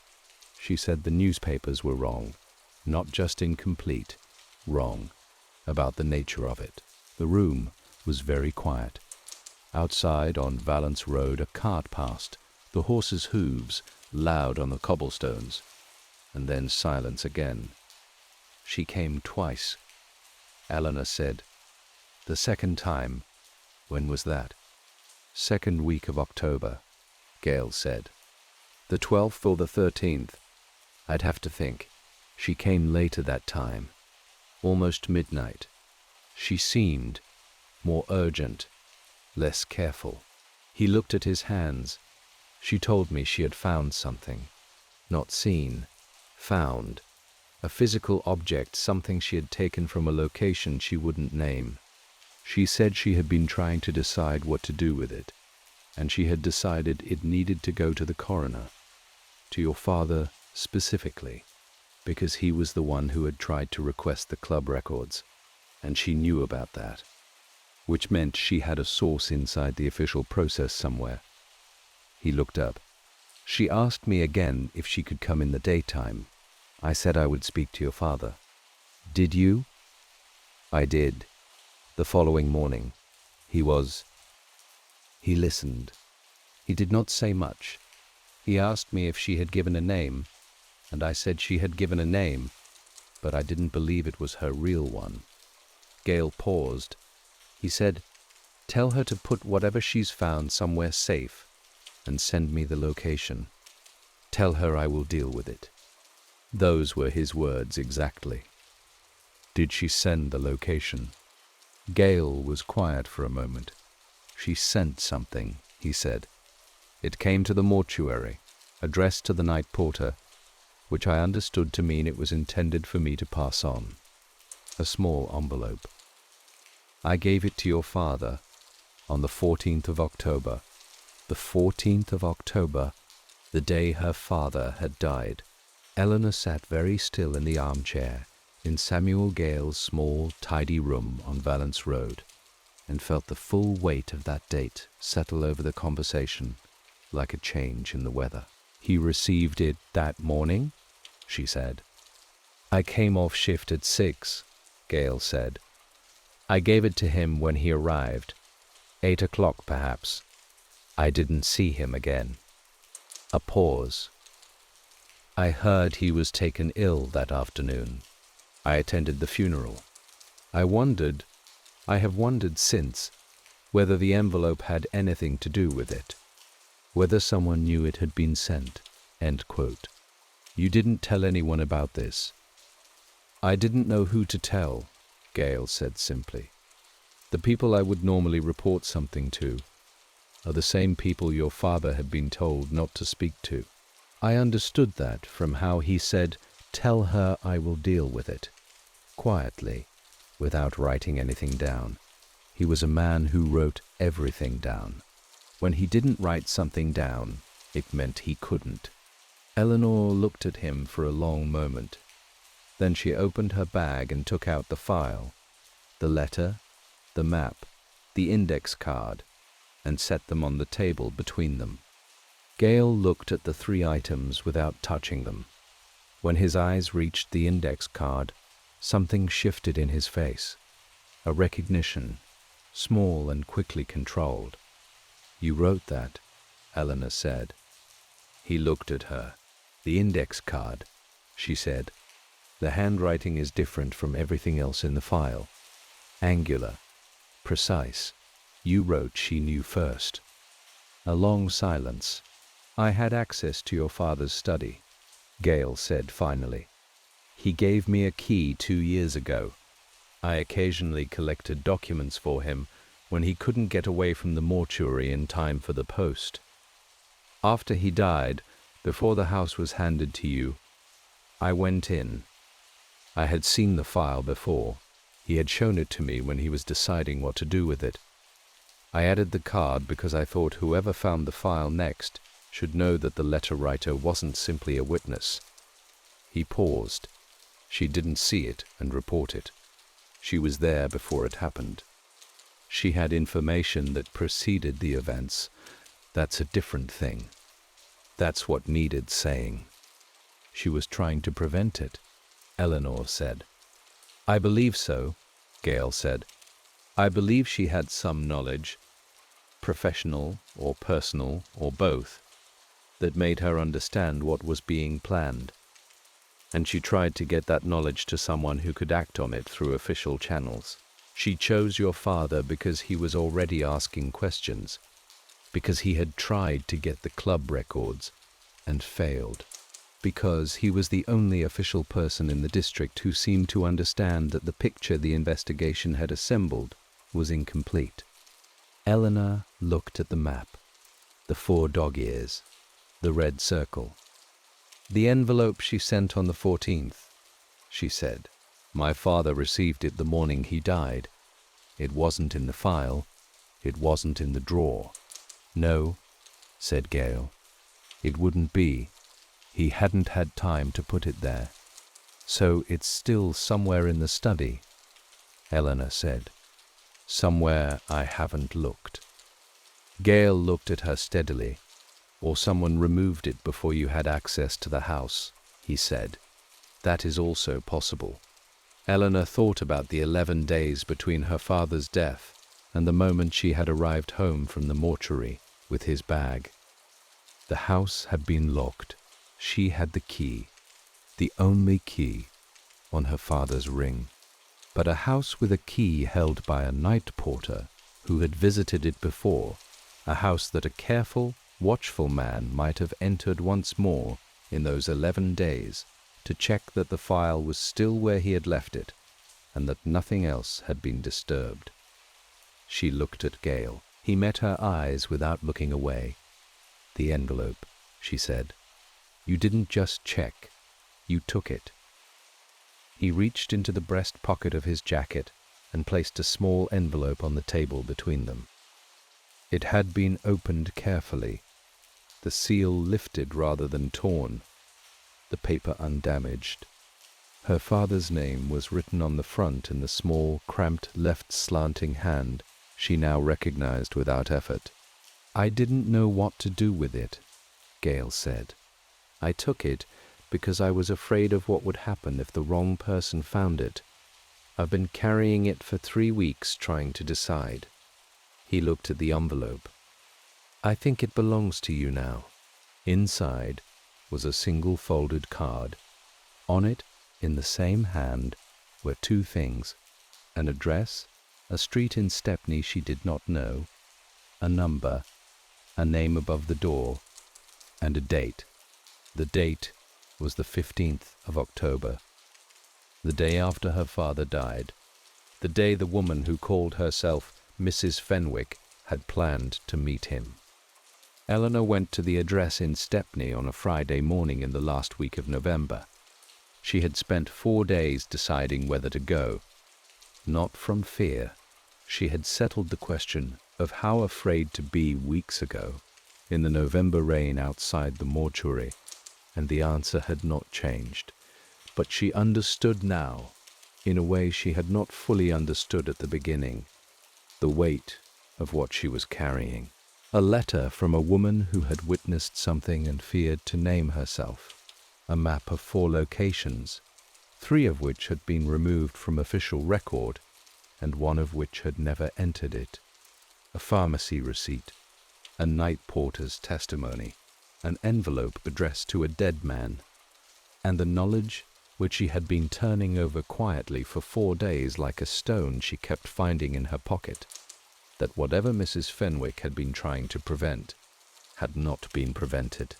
She said the newspapers were wrong, not just incomplete, wrong, about the nature of it. The room was very quiet. Outside on Valence Road a cart passed, the horse's hooves loud on the cobblestones, and then silence again. She came twice. Eleanor said, the second time, when was that? Second week of October, Gail said. The 12th or the 13th? I'd have to think. She came later that time, almost midnight. She seemed more urgent, less careful. He looked at his hands. She told me she had found something. Not seen, found. A physical object, something she had taken from a location she wouldn't name. She said she had been trying to decide what to do with it, and she had decided it needed to go to the coroner, to your father specifically, because he was the one who had tried to request the club records, and she knew about that, which meant she had a source inside the official process somewhere. He looked up. She asked me again if she could come in the daytime. I said I would speak to your father. Did you? I did. The following morning. He listened. He did not say much. He asked me if she had given a name, and I said she had given a name, but I didn't believe it was her real one. Gail paused. He said, tell her to put whatever she's found somewhere safe and send me the location. Tell her I will deal with it. Those were his words exactly. Did she send the location? Gail was quiet for a moment. She sent something, he said. It came to the mortuary, addressed to the night porter, which I understood to mean it was intended for me to pass on. A small envelope. I gave it to your father on the 14th of October. The 14th of October, the day her father had died. Eleanor sat very still in the armchair in Samuel Gale's small, tidy room on Valence Road, and felt the full weight of that date settle over the conversation like a change in the weather. He received it that morning, she said. I came off shift at 6, Gale said. I gave it to him when he arrived, 8 o'clock perhaps. I didn't see him again. A pause. I heard he was taken ill that afternoon. I attended the funeral. I have wondered since, whether the envelope had anything to do with it, whether someone knew it had been sent." End quote. You didn't tell anyone about this? I didn't know who to tell, Gale said simply. The people I would normally report something to are the same people your father had been told not to speak to. I understood that from how he said, "Tell her I will deal with it," quietly, without writing anything down. He was a man who wrote everything down. When he didn't write something down, it meant he couldn't. Eleanor looked at him for a long moment. Then she opened her bag and took out the file, the letter, the map, the index card, and set them on the table between them. Gale looked at the 3 items without touching them. When his eyes reached the index card, something shifted in his face. A recognition, small and quickly controlled. "You wrote that," Eleanor said. He looked at her. "The index card," she said. "The handwriting is different from everything else in the file. Angular, precise. You wrote she knew first. A long silence. I had access to your father's study, Gale said finally. He gave me a key 2 years ago. I occasionally collected documents for him when he couldn't get away from the mortuary in time for the post. After he died, before the house was handed to you, I went in. I had seen the file before. He had shown it to me when he was deciding what to do with it. I added the card because I thought whoever found the file next should know that the letter writer wasn't simply a witness. He paused. She didn't see it and report it. She was there before it happened. She had information that preceded the events. That's a different thing. That's what needed saying. She was trying to prevent it, Eleanor said. I believe so, Gale said. I believe she had some knowledge, professional or personal or both, that made her understand what was being planned. And she tried to get that knowledge to someone who could act on it through official channels. She chose your father because he was already asking questions, because he had tried to get the club records and failed, because he was the only official person in the district who seemed to understand that the picture the investigation had assembled was incomplete. Eleanor looked at the map, the 4 dog ears, the red circle. The envelope she sent on the 14th, she said. My father received it the morning he died. It wasn't in the file. It wasn't in the drawer. No, said Gale. It wouldn't be. He hadn't had time to put it there. So it's still somewhere in the study, Eleanor said. Somewhere I haven't looked. Gale looked at her steadily. Or someone removed it before you had access to the house, he said. That is also possible. Eleanor thought about the 11 days between her father's death and the moment she had arrived home from the mortuary with his bag. The house had been locked. She had the key, the only key, on her father's ring. But a house with a key held by a night porter who had visited it before, a house that a careful, watchful man might have entered once more in those 11 days to check that the file was still where he had left it and that nothing else had been disturbed. She looked at Gale. He met her eyes without looking away. The envelope, she said. You didn't just check. You took it. He reached into the breast pocket of his jacket and placed a small envelope on the table between them. It had been opened carefully, the seal lifted rather than torn, the paper undamaged. Her father's name was written on the front in the small, cramped left slanting hand she now recognized without effort. I didn't know what to do with it, Gale said. I took it because I was afraid of what would happen if the wrong person found it. I've been carrying it for 3 weeks trying to decide. He looked at the envelope. I think it belongs to you now. Inside was a single folded card. On it, in the same hand, were 2 things: an address, a street in Stepney she did not know, a number, a name above the door, and a date. The date was the 15th of October, the day after her father died, the day the woman who called herself Mrs. Fenwick had planned to meet him. Eleanor went to the address in Stepney on a Friday morning in the last week of November. She had spent 4 days deciding whether to go. Not from fear. She had settled the question of how afraid to be weeks ago, in the November rain outside the mortuary, and the answer had not changed. But she understood now, in a way she had not fully understood at the beginning, the weight of what she was carrying. A letter from a woman who had witnessed something and feared to name herself. A map of 4 locations, 3 of which had been removed from official record, and 1 of which had never entered it. A pharmacy receipt, a night porter's testimony, an envelope addressed to a dead man, and the knowledge which she had been turning over quietly for 4 days like a stone she kept finding in her pocket, that whatever Mrs. Fenwick had been trying to prevent had not been prevented,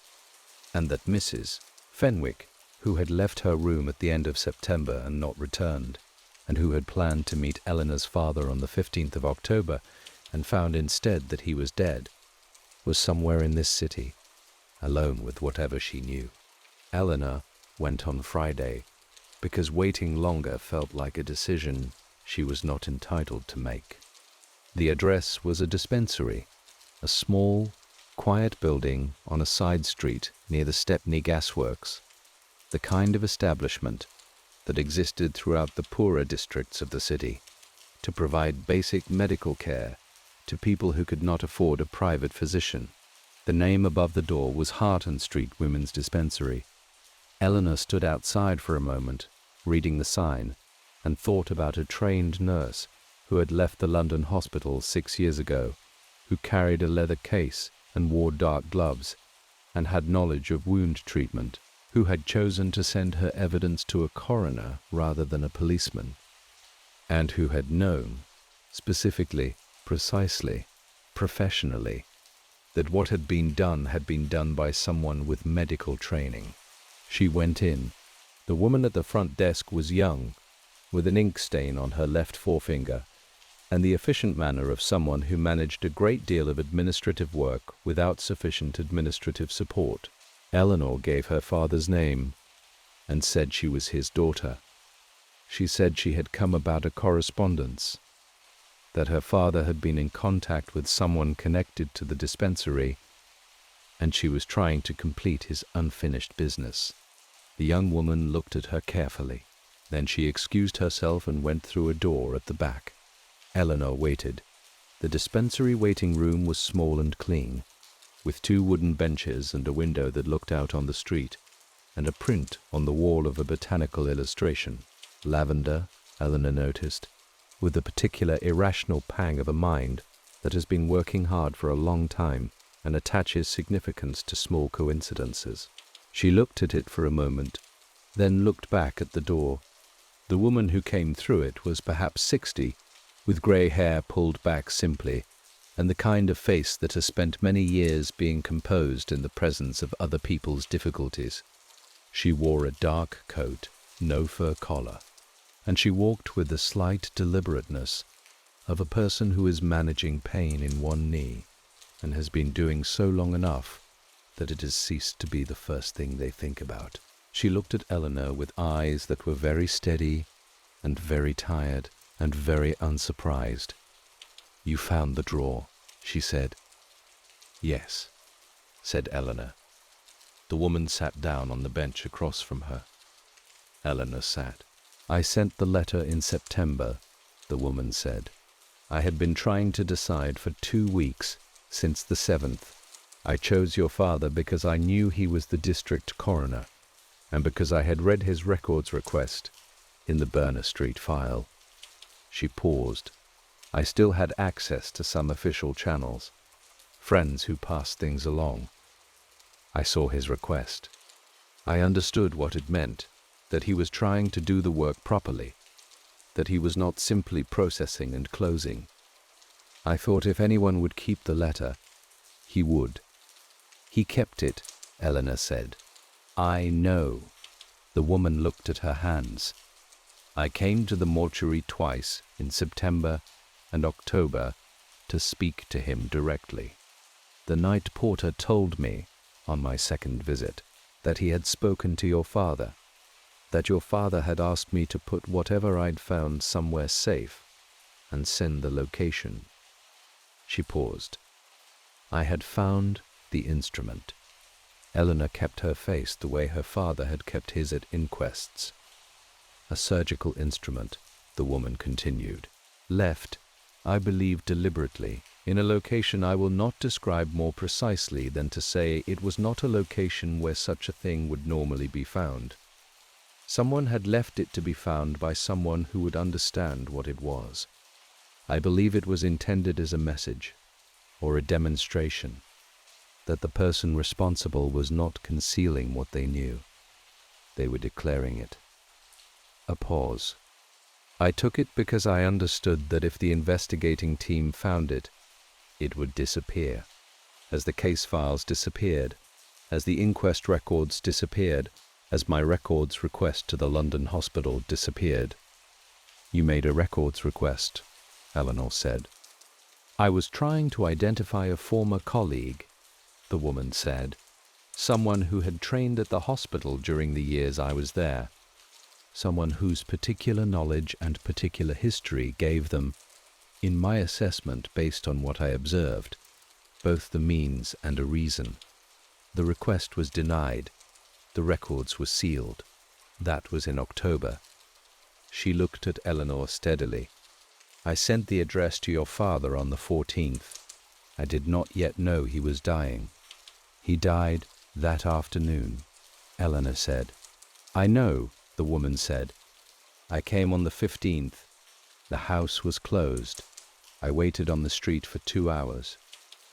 and that Mrs. Fenwick, who had left her room at the end of September and not returned, and who had planned to meet Eleanor's father on the 15th of October and found instead that he was dead, was somewhere in this city, alone with whatever she knew. Eleanor went on Friday because waiting longer felt like a decision she was not entitled to make. The address was a dispensary, a small, quiet building on a side street near the Stepney gasworks, the kind of establishment that existed throughout the poorer districts of the city to provide basic medical care to people who could not afford a private physician. The name above the door was Harton Street Women's Dispensary. Eleanor stood outside for a moment, reading the sign, and thought about a trained nurse who had left the London hospital 6 years ago, who carried a leather case and wore dark gloves, and had knowledge of wound treatment, who had chosen to send her evidence to a coroner rather than a policeman, and who had known, specifically, precisely, professionally, that what had been done by someone with medical training. She went in. The woman at the front desk was young, with an ink stain on her left forefinger, and the efficient manner of someone who managed a great deal of administrative work without sufficient administrative support. Eleanor gave her father's name and said she was his daughter. She said she had come about a correspondence, that her father had been in contact with someone connected to the dispensary, and she was trying to complete his unfinished business. The young woman looked at her carefully. Then she excused herself and went through a door at the back. Eleanor waited. The dispensary waiting room was small and clean, with 2 wooden benches and a window that looked out on the street, and a print on the wall of a botanical illustration. Lavender, Eleanor noticed, with the particular irrational pang of a mind that has been working hard for a long time and attaches significance to small coincidences. She looked at it for a moment, then looked back at the door. The woman who came through it was perhaps 60, with grey hair pulled back simply, and the kind of face that has spent many years being composed in the presence of other people's difficulties. She wore a dark coat, no fur collar, and she walked with the slight deliberateness of a person who is managing pain in one knee and has been doing so long enough that it has ceased to be the first thing they think about. She looked at Eleanor with eyes that were very steady and very tired and very unsurprised. "You found the drawer," she said. "Yes," said Eleanor. The woman sat down on the bench across from her. Eleanor sat. "I sent the letter in September," the woman said. "I had been trying to decide for 2 weeks, since the 7th. I chose your father because I knew he was the district coroner, and because I had read his records request in the Berner Street file." She paused. "I still had access to some official channels, friends who passed things along. I saw his request. I understood what it meant, that he was trying to do the work properly, that he was not simply processing and closing. I thought if anyone would keep the letter, he would." "He kept it," Eleanor said. "I know." The woman looked at her hands. "I came to the mortuary twice in September and October to speak to him directly. The night porter told me, on my second visit, that he had spoken to your father, that your father had asked me to put whatever I'd found somewhere safe and send the location." She paused. "I had found the instrument." Eleanor kept her face the way her father had kept his at inquests. "A surgical instrument," the woman continued. "Left, I believe deliberately, in a location I will not describe more precisely than to say it was not a location where such a thing would normally be found. Someone had left it to be found by someone who would understand what it was. I believe it was intended as a message, or a demonstration, that the person responsible was not concealing what they knew. They were declaring it. A pause. I took it because I understood that if the investigating team found it, it would disappear, as the case files disappeared, as the inquest records disappeared, as my records request to the London hospital disappeared. You made a records request, Eleanor said. I was trying to identify a former colleague, the woman said, someone who had trained at the hospital during the years I was there, someone whose particular knowledge and particular history gave them, in my assessment based on what I observed, both the means and a reason. The request was denied. The records were sealed. That was in October. She looked at Eleanor steadily. I sent the address to your father on the 14th. I did not yet know he was dying. He died that afternoon, Eleanor said. I know, the woman said. I came on the 15th. The house was closed. I waited on the street for 2 hours.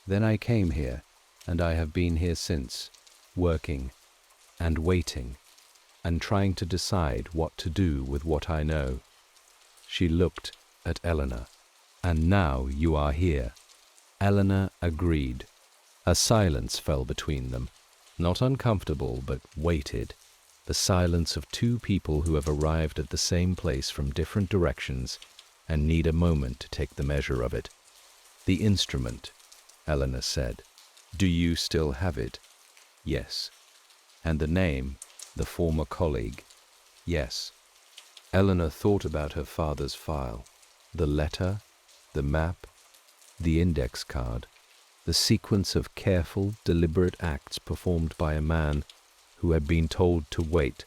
Then I came here, and I have been here since, working and waiting and trying to decide what to do with what I know. She looked at Eleanor. And now you are here. Eleanor agreed. A silence fell between them, not uncomfortable but weighted, the silence of two people who have arrived at the same place from different directions and need a moment to take the measure of it. The instrument, Eleanor said. Do you still have it? Yes. And the name, the former colleague? Yes. Eleanor thought about her father's file, the letter, the map, the index card, the sequence of careful, deliberate acts performed by a man who had been told to wait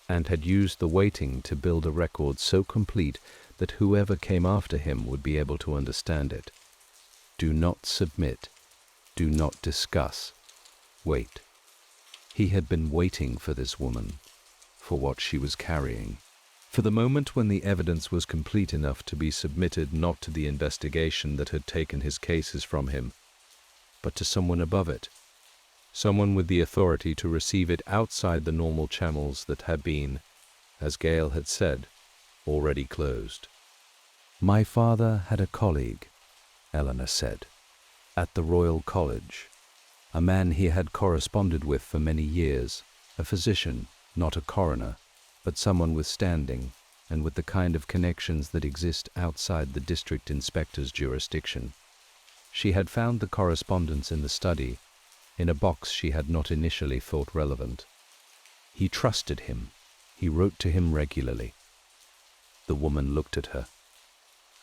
and had used the waiting to build a record so complete that whoever came after him would be able to understand it. Do not submit. Do not discuss. Wait. He had been waiting for this woman, for what she was carrying, for the moment when the evidence was complete enough to be submitted not to the investigation that had taken his cases from him, but to someone above it, someone with the authority to receive it outside the normal channels that had been, as Gail had said, already closed. My father had a colleague, Eleanor said, at the Royal College, a man he had corresponded with for many years, a physician, not a coroner, but someone with standing and with the kind of connections that exist outside the district inspector's jurisdiction. She had found the correspondence in the study, in a box she had not initially thought relevant. He trusted him. He wrote to him regularly. The woman looked at her.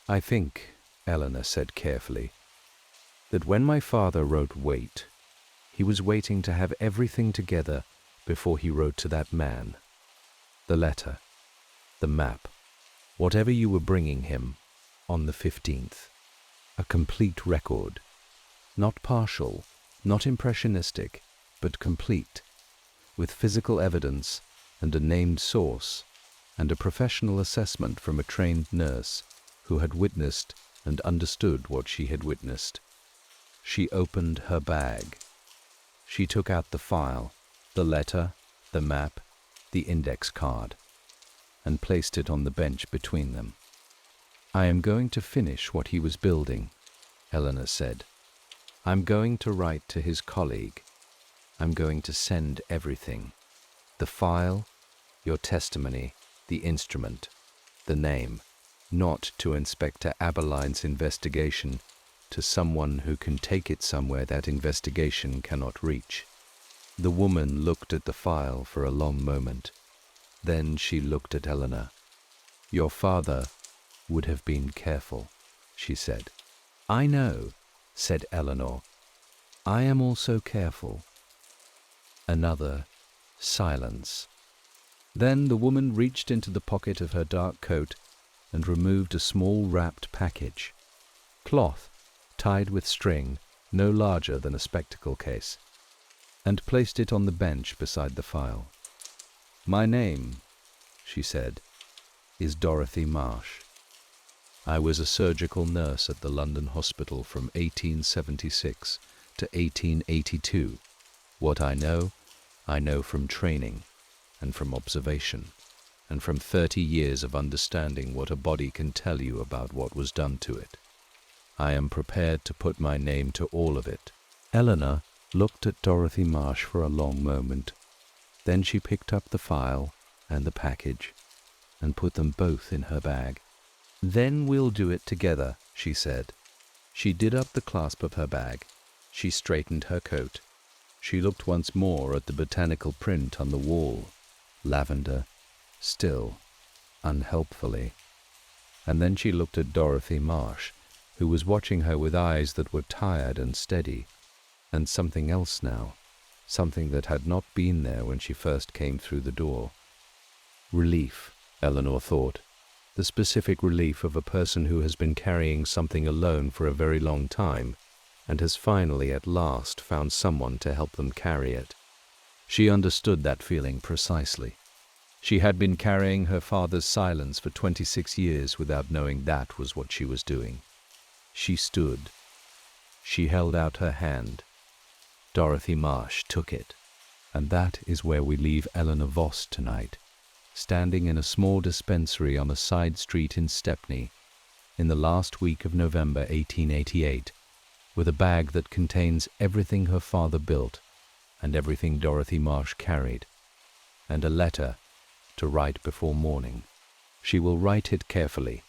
I think, Eleanor said carefully, that when my father wrote wait, he was waiting to have everything together before he wrote to that man. The letter, the map, whatever you were bringing him on the 15th. A complete record, not partial, not impressionistic, but complete, with physical evidence and a named source and a professional assessment from a trained nurse who had witnessed and understood what she had witnessed. She opened her bag. She took out the file, the letter, the map, the index card, and placed it on the bench between them. I am going to finish what he was building, Eleanor said. I'm going to write to his colleague. I'm going to send everything. The file, your testimony, the instrument, the name, not to Inspector Aberline's investigation, to someone who can take it somewhere that investigation cannot reach. The woman looked at the file for a long moment. Then she looked at Eleanor. Your father would have been careful, she said. I know, said Eleanor. I am also careful. Another silence. Then the woman reached into the pocket of her dark coat and removed a small wrapped package. Cloth, tied with string, no larger than a spectacle case, and placed it on the bench beside the file. My name, she said, is Dorothy Marsh. I was a surgical nurse at the London hospital from 1876 to 1882. What I know from training and from observation. and from 30 years of understanding what a body can tell you about what was done to it. I am prepared to put my name to all of it." Eleanor looked at Dorothy Marsh for a long moment. Then she picked up the file and the package and put them both in her bag. "Then we'll do it together," she said. She did up the clasp of her bag. She straightened her coat. She looked once more at the botanical print on the wall, lavender, still, unhelpfully. And then she looked at Dorothy Marsh, who was watching her with eyes that were tired and steady, and something else now, something that had not been there when she first came through the door. Relief, Eleanor thought, the specific relief of a person who has been carrying something alone for a very long time, and has finally at last found someone to help them carry it. She understood that feeling precisely. She had been carrying her father's silence for 26 years without knowing that was what she was doing. She stood. She held out her hand. Dorothy Marsh took it. And that is where we leave Eleanor Voss tonight, standing in a small dispensary on a side street in Stepney, in the last week of November 1888, with a bag that contains everything her father built and everything Dorothy Marsh carried, and a letter to write before morning. She will write it carefully.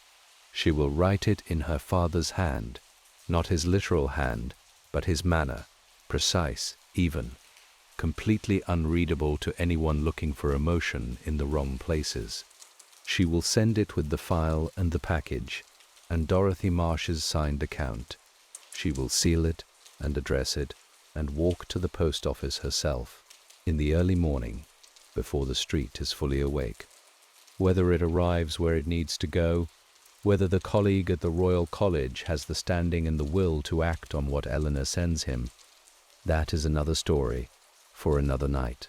She will write it in her father's hand, not his literal hand, but his manner, precise, even, completely unreadable to anyone looking for emotion in the wrong places. She will send it with the file and the package, and Dorothy Marsh's signed account. She will seal it and address it, and walk to the post office herself, in the early morning, before the street is fully awake. Whether it arrives where it needs to go, whether the colleague at the Royal College has the standing and the will to act on what Eleanor sends him, that is another story for another night.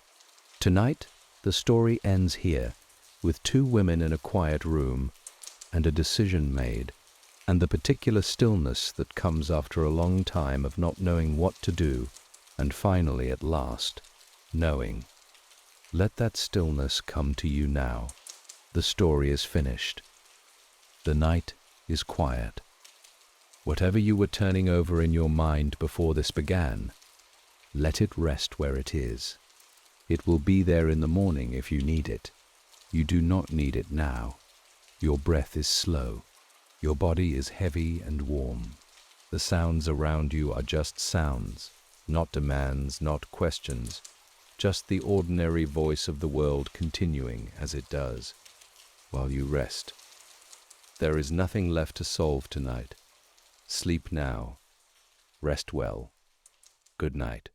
Tonight, the story ends here, with two women in a quiet room, and a decision made, and the particular stillness that comes after a long time of not knowing what to do, and finally, at last, knowing. Let that stillness come to you now. The story is finished. The night is quiet. Whatever you were turning over in your mind before this began, let it rest where it is. It will be there in the morning if you need it. You do not need it now. Your breath is slow. Your body is heavy and warm. The sounds around you are just sounds, not demands, not questions, just the ordinary voice of the world continuing as it does, while you rest. There is nothing left to solve tonight. Sleep now. Rest well. Good night.